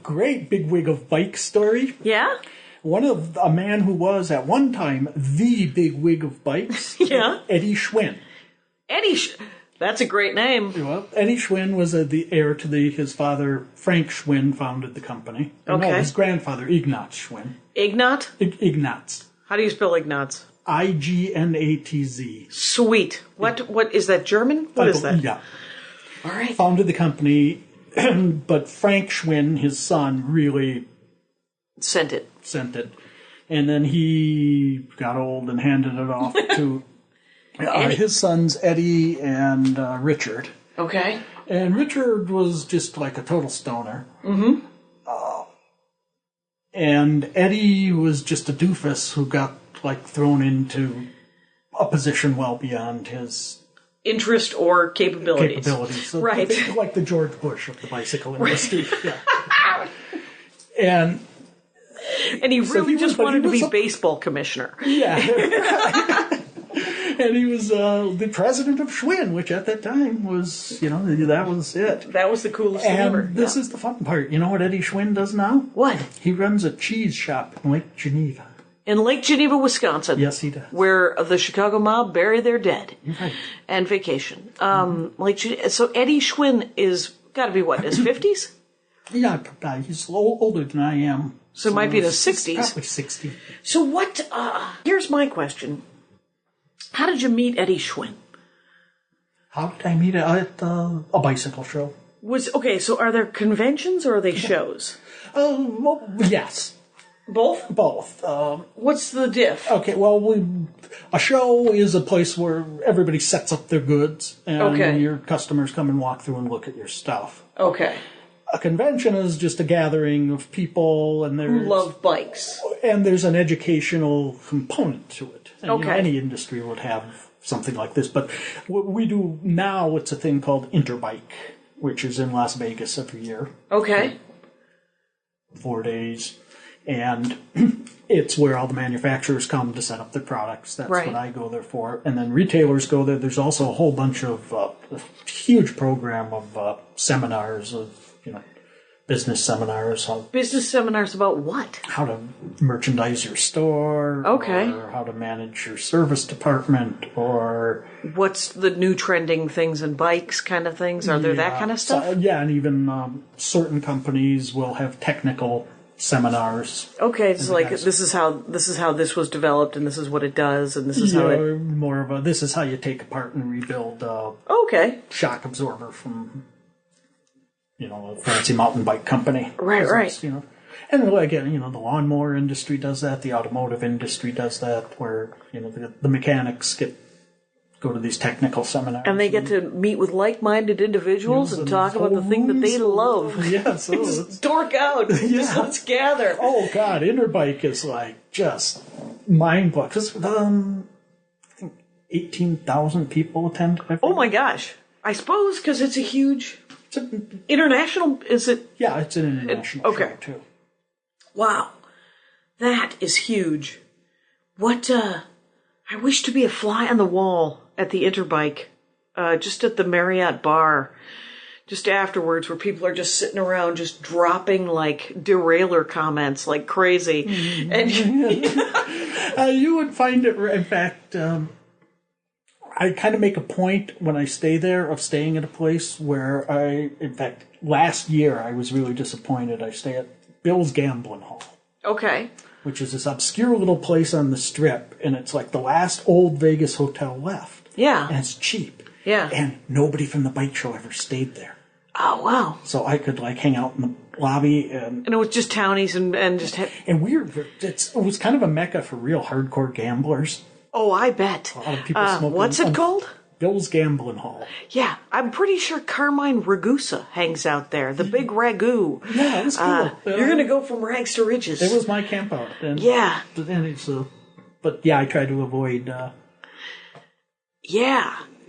great bigwig of bike story. Yeah? A man who was at one time the bigwig of bikes. Yeah? Eddie Schwinn. That's a great name. Well, Eddie Schwinn was the heir to his father, Frank Schwinn, founded the company. Okay. No, his grandfather, Ignaz Schwinn. Ignat? Ignaz. How do you spell Ignaz? Ignatz. Sweet. What is that, German? What is that? Yeah. All right. Founded the company, but Frank Schwinn, his son, really... Sent it. And then he got old and handed it off to his sons, Eddie and Richard. Okay. And Richard was just like a total stoner. Mm-hmm. And Eddie was just a doofus who got thrown into a position well beyond his interest or capabilities. So right. Like the George Bush of the bicycle industry. Yeah. And he really just wanted to be baseball commissioner. Yeah. And he was the president of Schwinn, which at that time was, that was it. That was the coolest thing ever. And this is the fun part. You know what Eddie Schwinn does now? What? He runs a cheese shop in Lake Geneva. In Lake Geneva, Wisconsin. Yes, he does. Where the Chicago mob bury their dead. Right. And vacation. So Eddie Schwinn is got to be what, in his 50s? Yeah, he's a little older than I am. So it might be in his 60s. Probably 60. So what, here's my question. How did you meet Eddie Schwinn? How did I meet him? At a bicycle show. So are there conventions or are they shows? Well, yes. Both? Both. What's the diff? Okay, well, a show is a place where everybody sets up their goods and your customers come and walk through and look at your stuff. Okay. A convention is just a gathering of people and who love bikes. And there's an educational component to it. And, any industry would have something like this. But what we do now, it's a thing called Interbike, which is in Las Vegas every year. Okay. 4 days. And it's where all the manufacturers come to set up their products. That's what I go there for. And then retailers go there. There's also a whole bunch of, a huge program of seminars, business seminars. Business seminars about what? How to merchandise your store. Okay. Or how to manage your service department. Or what's the new trending things in bikes kind of things? Are there that kind of stuff? And even certain companies will have technical seminars. Okay, it's like this is how this was developed, and this is what it does, and this is how it. More of this is how you take apart and rebuild. Shock absorber from, a fancy mountain bike company. Right. And again, the lawnmower industry does that. The automotive industry does that, where the mechanics go to these technical seminars. And they get to meet with like-minded individuals and talk about the thing that they love. Yes. Just dork out. Just let's gather. Oh, God. Interbike is just mind-blowing. Because I think 18,000 people attend. Oh, my gosh. I suppose because it's a huge... international, is it? Yeah, it's an international show, too. Wow. That is huge. What, I wish to be a fly on the wall at the Interbike, just at the Marriott bar, just afterwards, where people are just sitting around just dropping derailleur comments like crazy. Mm-hmm. And you would find it, in fact, I kind of make a point when I stay there of staying at a place where in fact, last year I was really disappointed. I stay at Bill's Gambling Hall. Okay. Which is this obscure little place on the Strip, and it's like the last old Vegas hotel left. Yeah. And it's cheap. Yeah. And nobody from the bike show ever stayed there. Oh, wow. So I could hang out in the lobby and... And it was just townies and just... And it was kind of a mecca for real hardcore gamblers. Oh, I bet. A lot of people smoking. What's it called? Bill's Gambling Hall. Yeah, I'm pretty sure Carmine Ragusa hangs out there. The big ragu. Yeah, that's cool. You're going to go from rags to riches. It was my camp out. And, yeah. But yeah, I try to avoid...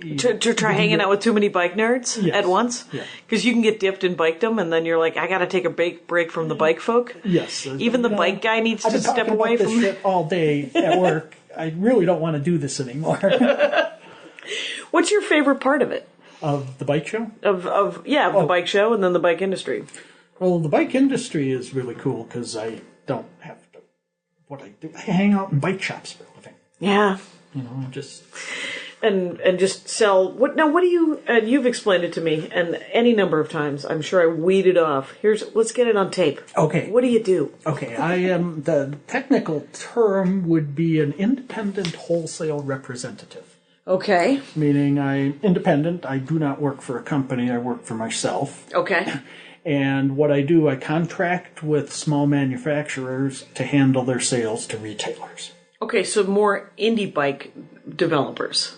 To try hanging out with too many bike nerds at once? Yeah. Because you can get dipped in bikedom, and then you're like, I got to take a break from the bike folk. Yes. Even the bike guy needs to step away from... I've been talking about this shit all day at work. I really don't want to do this anymore. What's your favorite part of it? Of the bike show? The bike show and then the bike industry. Well, the bike industry is really cool because I don't have to... What I do, I hang out in bike shops for a living. Yeah. Just... And just sell... What do you... you've explained it to me, and any number of times. I'm sure I weeded off. Let's get it on tape. Okay. What do you do? Okay, I am... The technical term would be an independent wholesale representative. Okay. Meaning I'm independent. I do not work for a company. I work for myself. Okay. And what I do, I contract with small manufacturers to handle their sales to retailers. Okay, so more indie bike developers.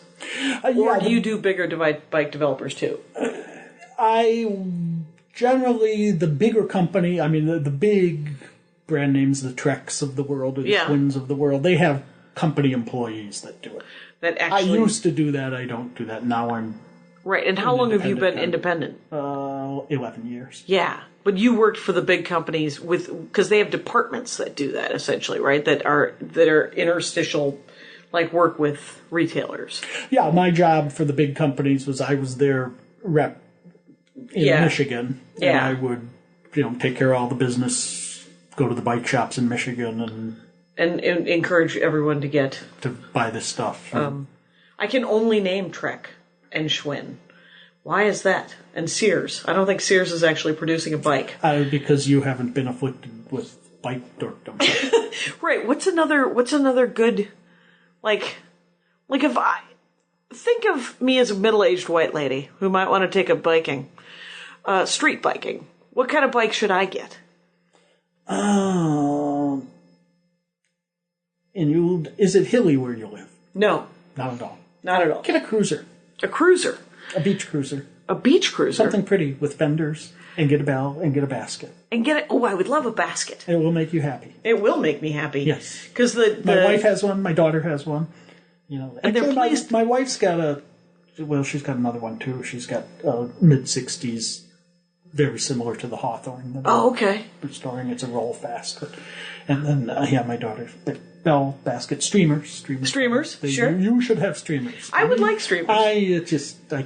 Or do you do bigger bike developers too? Generally, the bigger company, the big brand names, the Treks of the world or the Schwinns of the world, they have company employees that do it. I used to do that. I don't do that. Now I'm... Right, and how long have you been independent? 11 years. Yeah, but you worked for the big companies because they have departments that do that, essentially, right? That are interstitial, like work with retailers. Yeah, my job for the big companies was I was their rep in Michigan, and I would, take care of all the business, go to the bike shops in Michigan, and encourage everyone to buy this stuff. I can only name Trek and Schwinn. Why is that? And Sears. I don't think Sears is actually producing a bike. Because you haven't been afflicted with bike dorkdom. Right. What's another good, like if I think of me as a middle-aged white lady who might want to take up biking, street biking. What kind of bike should I get? Is it hilly where you live? No. Not at all. Not at all. Get a cruiser. A cruiser. A beach cruiser. A beach cruiser. Something pretty with fenders, and get a bell, and get a basket. And get it. Oh, I would love a basket. It will make you happy. It will make me happy. Yes. Because my wife has one. My daughter has one. And actually, my wife's got she's got another one too. She's got mid-60s, very similar to the Hawthorne. Okay. Restoring. It's a Rollfast. And then, my daughter's bell, basket, streamers. Streamers, sure. You should have streamers. I would like streamers. I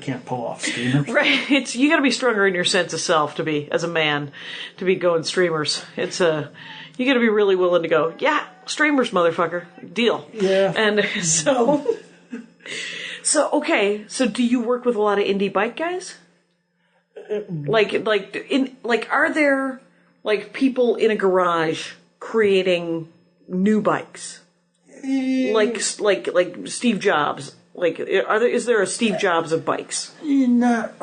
can't pull off streamers. Right. You got to be stronger in your sense of self as a man, to be going streamers. You got to be really willing to go, yeah, streamers, motherfucker. Deal. Yeah. And so okay. So do you work with a lot of indie bike guys? Are there people in a garage creating new bikes, like Steve Jobs? Is there a Steve Jobs of bikes? Not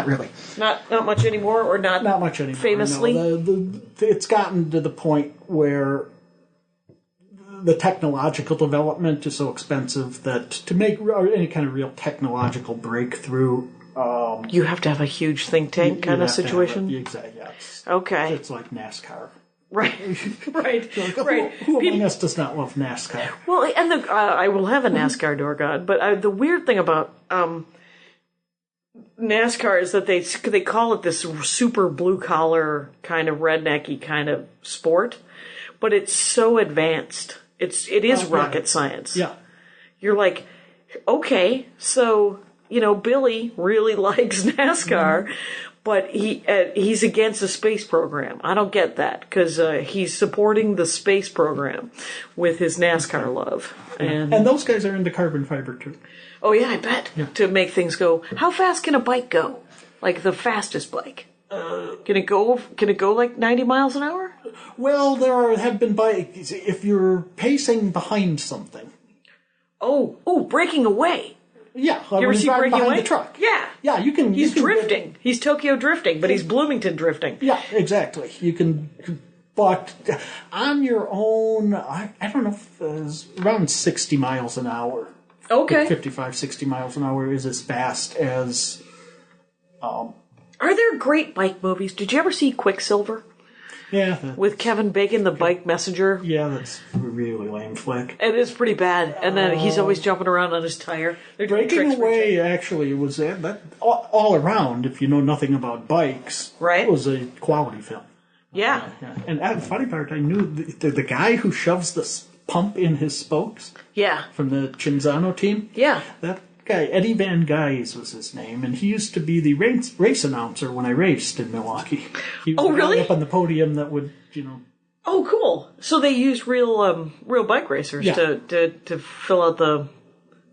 really. Not much anymore, or not much anymore. Famously, no. It's gotten to the point where the technological development is so expensive that to make any kind of real technological breakthrough, you have to have a huge think tank kind of situation. Exactly. Yes. Okay. It's like NASCAR. Right. Right. Right. Who among us does not love NASCAR? Well, and I will have a NASCAR door god, but the weird thing about NASCAR is that they call it this super blue collar kind of rednecky kind of sport, but it's so advanced. It is rocket science. Yeah. You're like, okay, so Billy really likes NASCAR, but he's against the space program. I don't get that, because he's supporting the space program with his NASCAR love. And those guys are into carbon fiber too. Oh yeah, I bet. Yeah. To make things go. How fast can a bike go? Like the fastest bike? Can it go like 90 miles an hour? Well, have been bikes if you're pacing behind something. Oh, breaking away. Yeah, you ever see breaking away? The truck. Yeah, yeah. You can. He's drifting. He's Tokyo drifting, but he's Bloomington drifting. Yeah, exactly. You can, but on your own, I don't know if it's around 60 miles an hour. Okay, 55, 60 miles an hour is as fast as. Are there great bike movies? Did you ever see Quicksilver? Yeah. With Kevin Bacon, the bike messenger? Yeah, that's a really lame flick. It is pretty bad. And then he's always jumping around on his tire. Breaking Away actually was that all around, if you know nothing about bikes, right? It was a quality film. Yeah. And the funny part, I knew the guy who shoves the pump in his spokes. Yeah. From the Cinzano team. Yeah. That guy, Eddie Van Gys was his name, and he used to be the race announcer when I raced in Milwaukee. He was really? Up on the podium that would, Oh, cool! So they used real bike racers to fill out the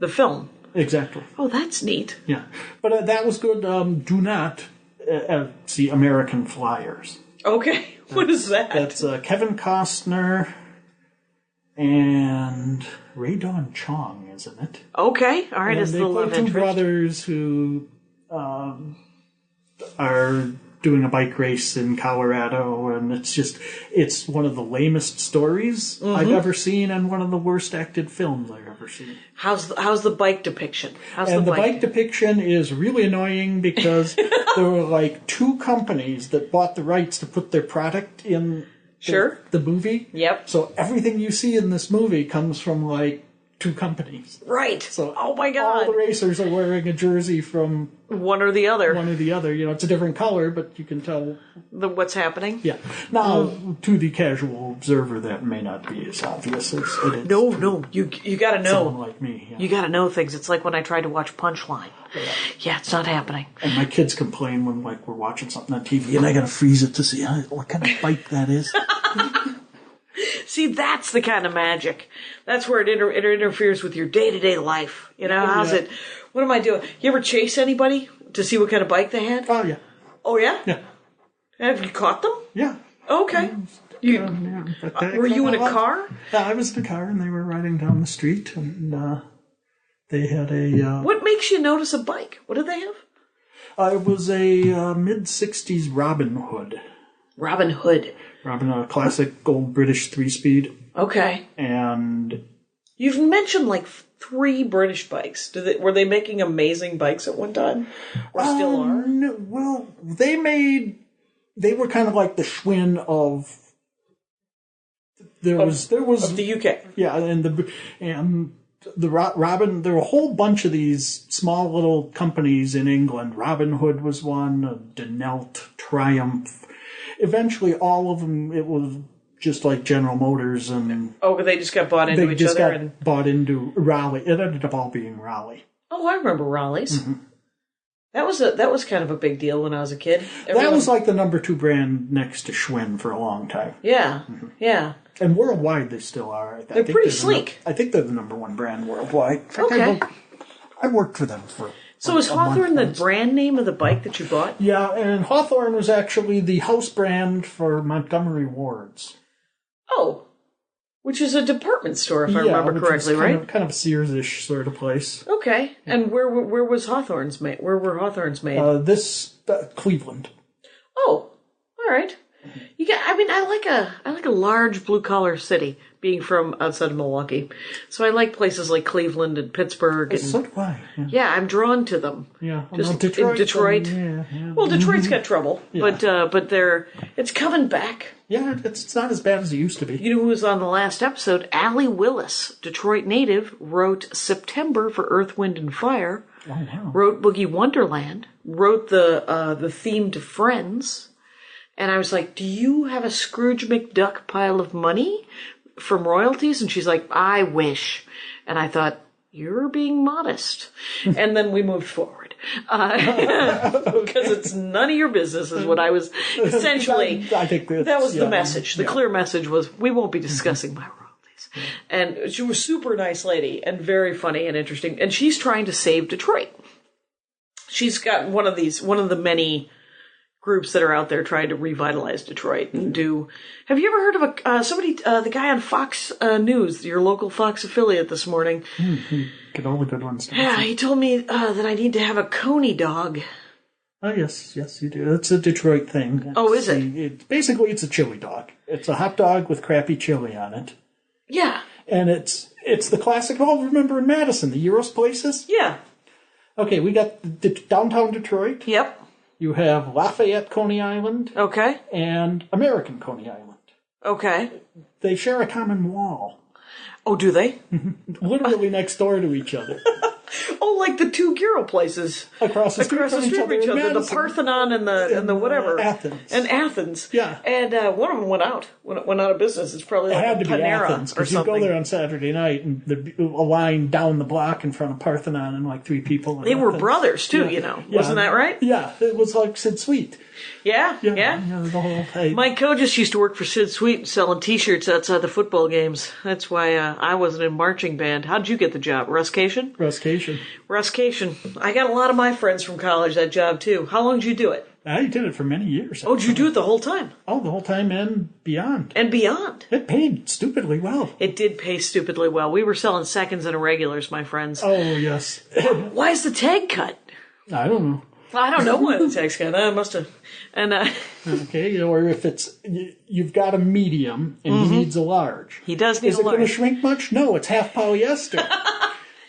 film. Exactly. Oh, that's neat. Yeah, but that was good. Do not see American Flyers. Okay, what is that? That's Kevin Costner and Ray Dawn Chong, isn't it? Okay, all right. And they play two brothers who are doing a bike race in Colorado, and it's one of the lamest stories I've ever seen, and one of the worst acted films I've ever seen. How's the bike depiction? The bike depiction is really annoying because there were like two companies that bought the rights to put their product in the movie. Yep. So everything you see in this movie comes from like two companies. Right. So oh my God. all the racers are wearing a jersey from one or the other. It's a different color, but you can tell what's happening. Yeah. Now, to the casual observer, that may not be as obvious as it is. No. You got to know. Someone like me. Yeah. You got to know things. It's like when I tried to watch Punchline. Yeah, it's not happening. And my kids complain when we're watching something on TV, and I got to freeze it to see what kind of bike that is. See, that's the kind of magic. That's where it interferes with your day-to-day life. You know, how's it? What am I doing? You ever chase anybody to see what kind of bike they had? Oh, yeah. Oh, yeah? Yeah. Have you caught them? Yeah. Okay. Were you in a car? I was in a car, and they were riding down the street, and they had a... What makes you notice a bike? What did they have? It was a mid-'60s Robin Hood. Robin Hood. A classic old British 3-speed. Okay. And... You've mentioned like 3 British bikes. Were they making amazing bikes at one time? Or still are? No, well, they were kind of like the Schwinn of... There was of the UK. Yeah, and the Robin, there were a whole bunch of these small little companies in England. Robin Hood was one, Denelt, Triumph. Eventually, all of them, it was just like General Motors, and they just got bought into each other. Bought into Raleigh. It ended up all being Raleigh. Oh, I remember Raleighs. Mm-hmm. That was kind of a big deal when I was a kid. That was like the number 2 brand next to Schwinn for a long time. Yeah, yeah. And worldwide, they still are. They're pretty sleek. I think they're the number 1 brand worldwide. In fact, okay. I worked for them for. So is Hawthorne the brand name of the bike that you bought? Yeah, and Hawthorne was actually the house brand for Montgomery Ward's. Oh, which is a department store, if I remember correctly, right? Kind of Sears-ish sort of place. Okay, and where was Hawthorne's made? Where were Hawthorne's made? Cleveland. Oh, all right. I like a large blue collar city. Being from outside of Milwaukee, so I like places like Cleveland and Pittsburgh. And, so do I. Yeah, I'm drawn to them. Yeah, just Detroit. Well, Detroit's got trouble, yeah. but it's coming back. Yeah, it's not as bad as it used to be. You know who was on the last episode? Allie Willis, Detroit native, wrote September for Earth, Wind, and Fire. Oh, wow. Wrote Boogie Wonderland. Wrote the theme to Friends. And I was like, do you have a Scrooge McDuck pile of money from royalties? And she's like, I wish. And I thought, you're being modest. And then we moved forward. Because it's none of your business is what I was essentially. I think that was the message. The clear message was, we won't be discussing my royalties. And she was a super nice lady and very funny and interesting. And she's trying to save Detroit. She's got one of the many groups that are out there trying to revitalize Detroit and do. Have you ever heard of the guy on Fox News, your local Fox affiliate this morning? Get all the good ones. Yeah, he told me that I need to have a Coney dog. Oh, yes, you do. It's a Detroit thing. Oh, is it? Basically, it's a chili dog. It's a hot dog with crappy chili on it. Yeah. And it's the classic, remember in Madison, the Euros places? Yeah. Okay, we got downtown Detroit. Yep. You have Lafayette, Coney Island. Okay. And American Coney Island. Okay. They share a common wall. Oh, do they? Literally next door to each other. Oh, like the two gyro places across the street from each other. The Parthenon and the whatever. Athens. And Athens. Yeah. And one of them went out of business. It's probably like it had to be Panera Athens, or something. You go there on Saturday night and there'd be a line down the block in front of Parthenon and like 3 people. They were brothers too, Wasn't that right? Yeah, it was like Sid Sweet. Yeah. The whole thing. Mike Kojis used to work for Sid Sweet selling T-shirts outside the football games. That's why I wasn't in marching band. How'd you get the job? Ruscation. I got a lot of my friends from college that job too. How long did you do it? I did it for many years. Oh, did you do it the whole time? Oh, the whole time and beyond. It paid stupidly well. It did pay stupidly well. We were selling seconds and irregulars, my friends. Oh, yes. Why is the tag cut? I don't know. I don't know why the tag's cut. I must have. And okay, or if you've got a medium and he needs a large. He does need a large. Is it going to shrink much? No, it's half polyester.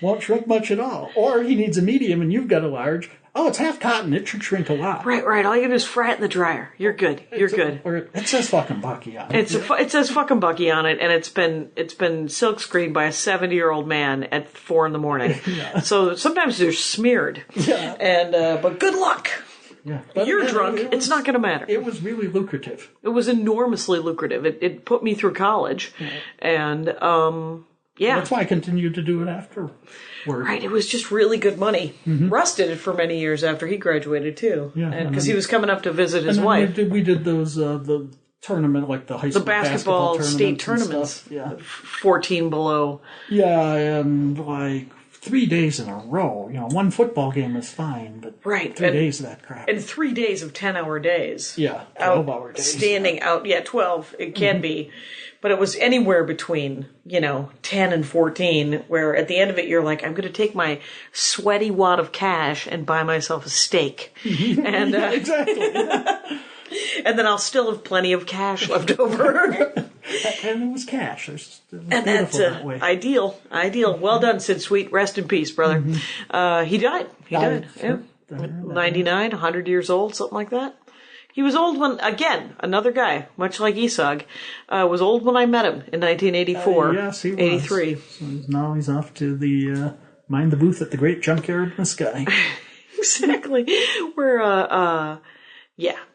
Won't shrink much at all. Or he needs a medium and you've got a large. Oh, it's half cotton. It should shrink a lot. Right. All you gotta do is fry it in the dryer. You're good. Or it says fucking Bucky on it. It says fucking Bucky on it, and it's been silkscreened by a 70-year-old man at 4 a.m. Yeah. So sometimes they're smeared. Yeah. And but good luck. Yeah. You're drunk. It's not going to matter. It was really lucrative. It was enormously lucrative. It put me through college, and That's why I continued to do it afterward. Right, it was just really good money. Mm-hmm. Russ did it for many years after he graduated too, because he was coming up to visit his wife. We did those the tournament, like the high school basketball state tournaments. Yeah, 14 below. Yeah, and like 3 days in a row. One football game is fine, but 3 days of that crap. And 3 days of 10-hour days. Yeah, 12-hour days. Standing out, 12. It can be. But it was anywhere between, 10 and 14, where at the end of it, you're like, I'm going to take my sweaty wad of cash and buy myself a steak. And exactly. And then I'll still have plenty of cash left over. And it was cash. It was and that's that way. Ideal. Well done, Sid Sweet. Rest in peace, brother. He died. He died. Yeah. 99, 100 years old, something like that. He was old when, again, another guy, much like Isag, was old when I met him in 1984. Yes, he was. 83. So now he's off to the mind the booth at the Great Junkyard in the Sky. Exactly.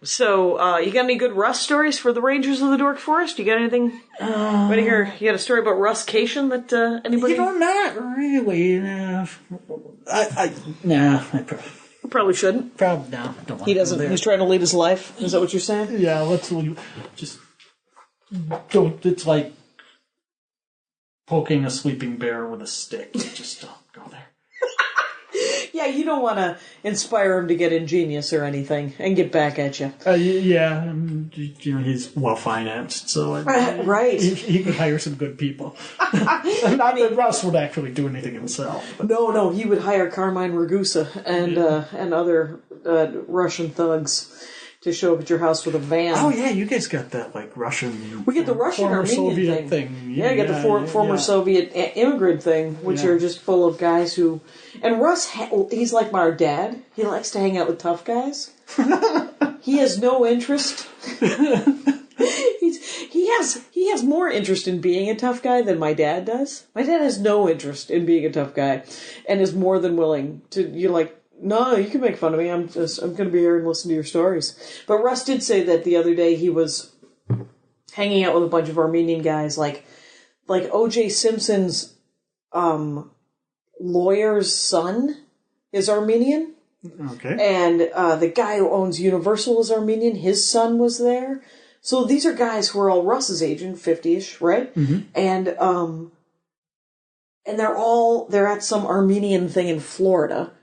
So, you got any good Russ stories for the Rangers of the Dork Forest? You got anything? What do you hear? You got a story about Russcation that anybody? Not really. I probably shouldn't. Probably no. Don't want he doesn't. He's trying to lead his life. Is that what you're saying? Yeah. Let's just don't. It's like poking a sleeping bear with a stick. Just don't go there. Yeah, you don't want to inspire him to get ingenious or anything and get back at you. He's well financed, so right. He could hire some good people. Not that Russ would actually do anything himself. But. No, he would hire Carmine Ragusa and other Russian thugs to show up at your house with a van. Oh yeah, you guys got that Russian. We get the Russian Armenian Soviet thing. Yeah, you got the former Soviet immigrant thing, which are just full of guys who. And Russ, he's like my dad. He likes to hang out with tough guys. He has no interest. He has more interest in being a tough guy than my dad does. My dad has no interest in being a tough guy, and is more than willing to. No, you can make fun of me. I'm going to be here and listen to your stories. But Russ did say that the other day he was hanging out with a bunch of Armenian guys, like O.J. Simpson's lawyer's son is Armenian. Okay. And the guy who owns Universal is Armenian. His son was there. So these are guys who are all Russ's age, 50-ish, right? Mm-hmm. And they're at some Armenian thing in Florida.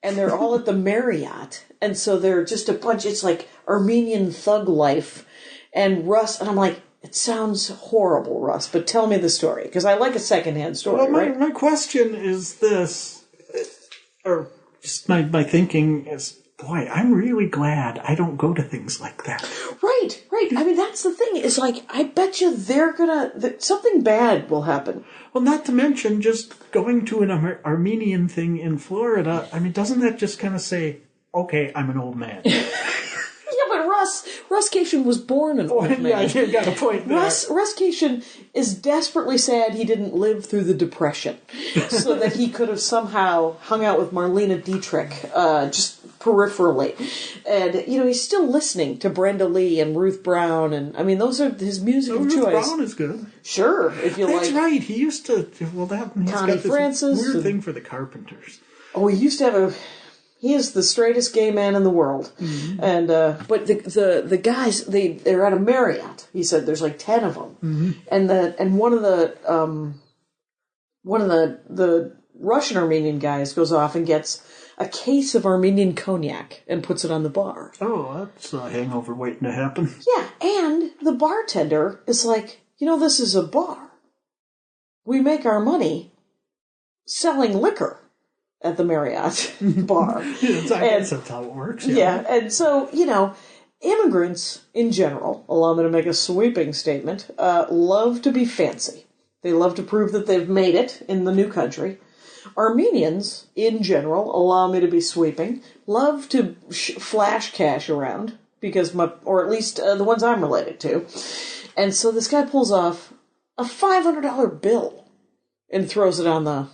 And they're all at the Marriott. And so they're just a bunch, it's like Armenian thug life. And Russ, and I'm like, it sounds horrible, Russ, but tell me the story. Because I like a secondhand story, right? My question is this, or just my thinking is, boy, I'm really glad I don't go to things like that. Right. I mean, that's the thing. It's like, I bet you something bad will happen. Well, not to mention just going to an Armenian thing in Florida. I mean, doesn't that just kind of say, okay, I'm an old man? Yeah, but Russ Kashian was born an old man. Yeah, you got a point there. Russ Kashian is desperately sad he didn't live through the Depression, so that he could have somehow hung out with Marlene Dietrich, just peripherally. And, he's still listening to Brenda Lee and Ruth Brown, and, I mean, those are his music of choice. Ruth Brown is good. Sure, if you like. That's right, he used to, he's Connie got this Francis. Weird thing for the Carpenters. Oh, he used to have he is the straightest gay man in the world. Mm-hmm. And, but the guys, they're at a Marriott. He said there's like 10 of them. Mm-hmm. And one of the Russian Armenian guys goes off and gets a case of Armenian cognac and puts it on the bar. Oh, that's a hangover waiting to happen. Yeah, and the bartender is like, this is a bar. We make our money selling liquor at the Marriott bar. That's how it works. Yeah, and so, immigrants in general, allow me to make a sweeping statement, love to be fancy. They love to prove that they've made it in the new country. Armenians, in general, allow me to be sweeping, love to flash cash around, because or at least the ones I'm related to. And so this guy pulls off a $500 bill and throws it on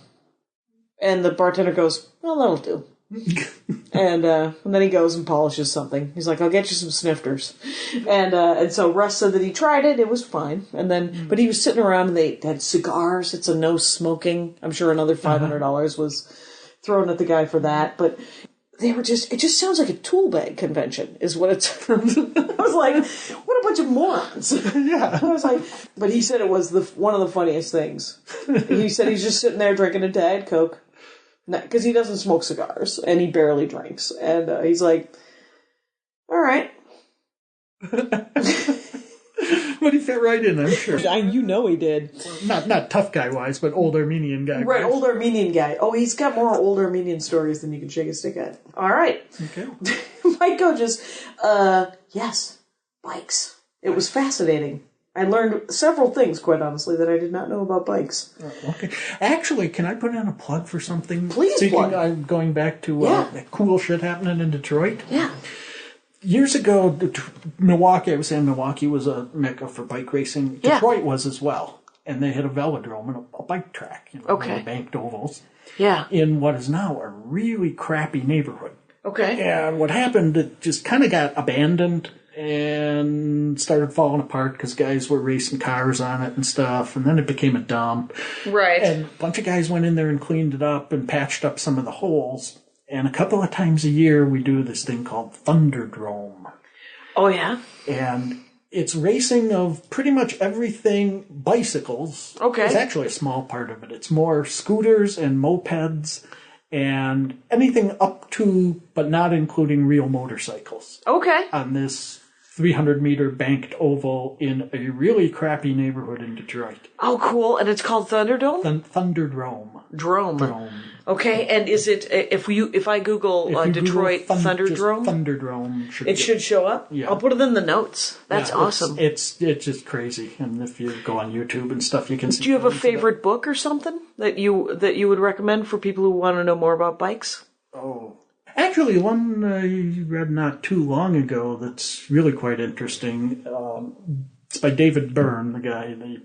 and the bartender goes, well, that'll do. and then he goes and polishes something. He's like, I'll get you some snifters. And so Russ said that he tried it. It was fine. And then, but he was sitting around and they had cigars. It's a no smoking. I'm sure another $500 was thrown at the guy for that. But they were it just sounds like a tool bag convention is what it sounds. I was like, what a bunch of morons. Yeah. I was like, but he said it was one of the funniest things. He said he's just sitting there drinking a Diet Coke. Because he doesn't smoke cigars, and he barely drinks. And he's like, all right. But he fit right in, I'm sure. You know he did. Not tough guy-wise, but old Armenian guy. Right, old Armenian guy. Oh, he's got more old Armenian stories than you can shake a stick at. All right. Okay. Mike Kojis, yes, bikes. It was fascinating. I learned several things, quite honestly, that I did not know about bikes. Okay. Actually, can I put in a plug for something? Please plug. I'm going back to cool shit happening in Detroit. Yeah. Years ago, Milwaukee, I was saying Milwaukee was a mecca for bike racing. Detroit was as well. And they had a velodrome and a bike track. Banked ovals. Yeah. In what is now a really crappy neighborhood. Okay. And what happened, it just kind of got abandoned and started falling apart because guys were racing cars on it and stuff, and then it became a dump. Right. And a bunch of guys went in there and cleaned it up and patched up some of the holes. And a couple of times a year, we do this thing called Thunderdrome. Oh, yeah? And it's racing of pretty much everything bicycles. Okay. It's actually a small part of it. It's more scooters and mopeds and anything up to, but not including real motorcycles. Okay. On this 300-meter banked oval in a really crappy neighborhood in Detroit. Oh, cool. And it's called Thunderdome? Thunderdrome. Drome. Okay, and is it, if I Google Detroit Thunderdrome? Thunderdrome. It should show up? Yeah. I'll put it in the notes. That's awesome. It's just crazy. And if you go on YouTube and stuff, you can see. Do you have a favorite book or something that you would recommend for people who want to know more about bikes? Oh. Actually, one I read not too long ago that's really quite interesting. It's by David Byrne, the guy, the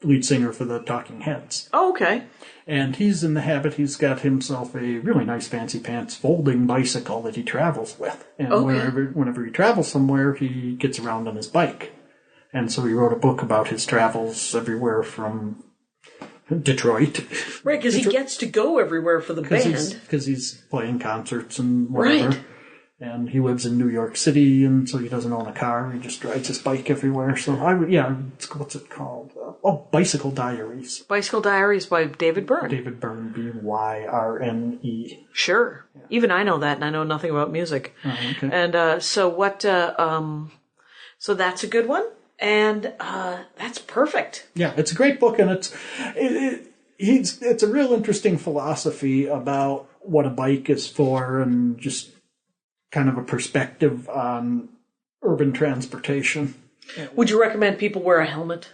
lead singer for the Talking Heads. Oh, okay. And he's in the habit, he's got himself a really nice fancy pants folding bicycle that he travels with. And whenever he travels somewhere, he gets around on his bike. And so he wrote a book about his travels everywhere from Detroit. Right, because he gets to go everywhere for the band. Because he's playing concerts and whatever. Right. And he lives in New York City, and so he doesn't own a car. He just rides his bike everywhere. So, what's it called? Bicycle Diaries. Bicycle Diaries by David Byrne. David Byrne, Byrne. Sure. Yeah. Even I know that, and I know nothing about music. Okay. And so that's a good one. And that's perfect. Yeah, it's a great book, and it's a real interesting philosophy about what a bike is for, and just kind of a perspective on urban transportation. Would you recommend people wear a helmet?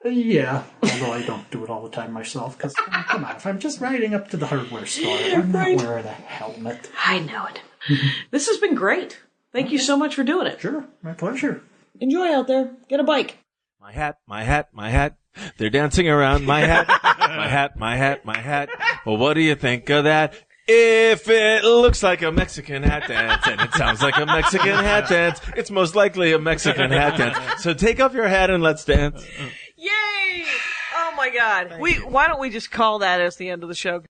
Yeah, although I don't do it all the time myself, because, come on, if I'm just riding up to the hardware store, I'm not wearing a helmet. I know it. This has been great. Thank you so much for doing it. Sure, my pleasure. Enjoy out there. Get a bike. My hat, my hat, my hat. They're dancing around my hat. My hat, my hat, my hat. Well, what do you think of that? If it looks like a Mexican hat dance and it sounds like a Mexican hat dance, it's most likely a Mexican hat dance. So take off your hat and let's dance. Yay! Oh my God. Why don't we just call that as the end of the show?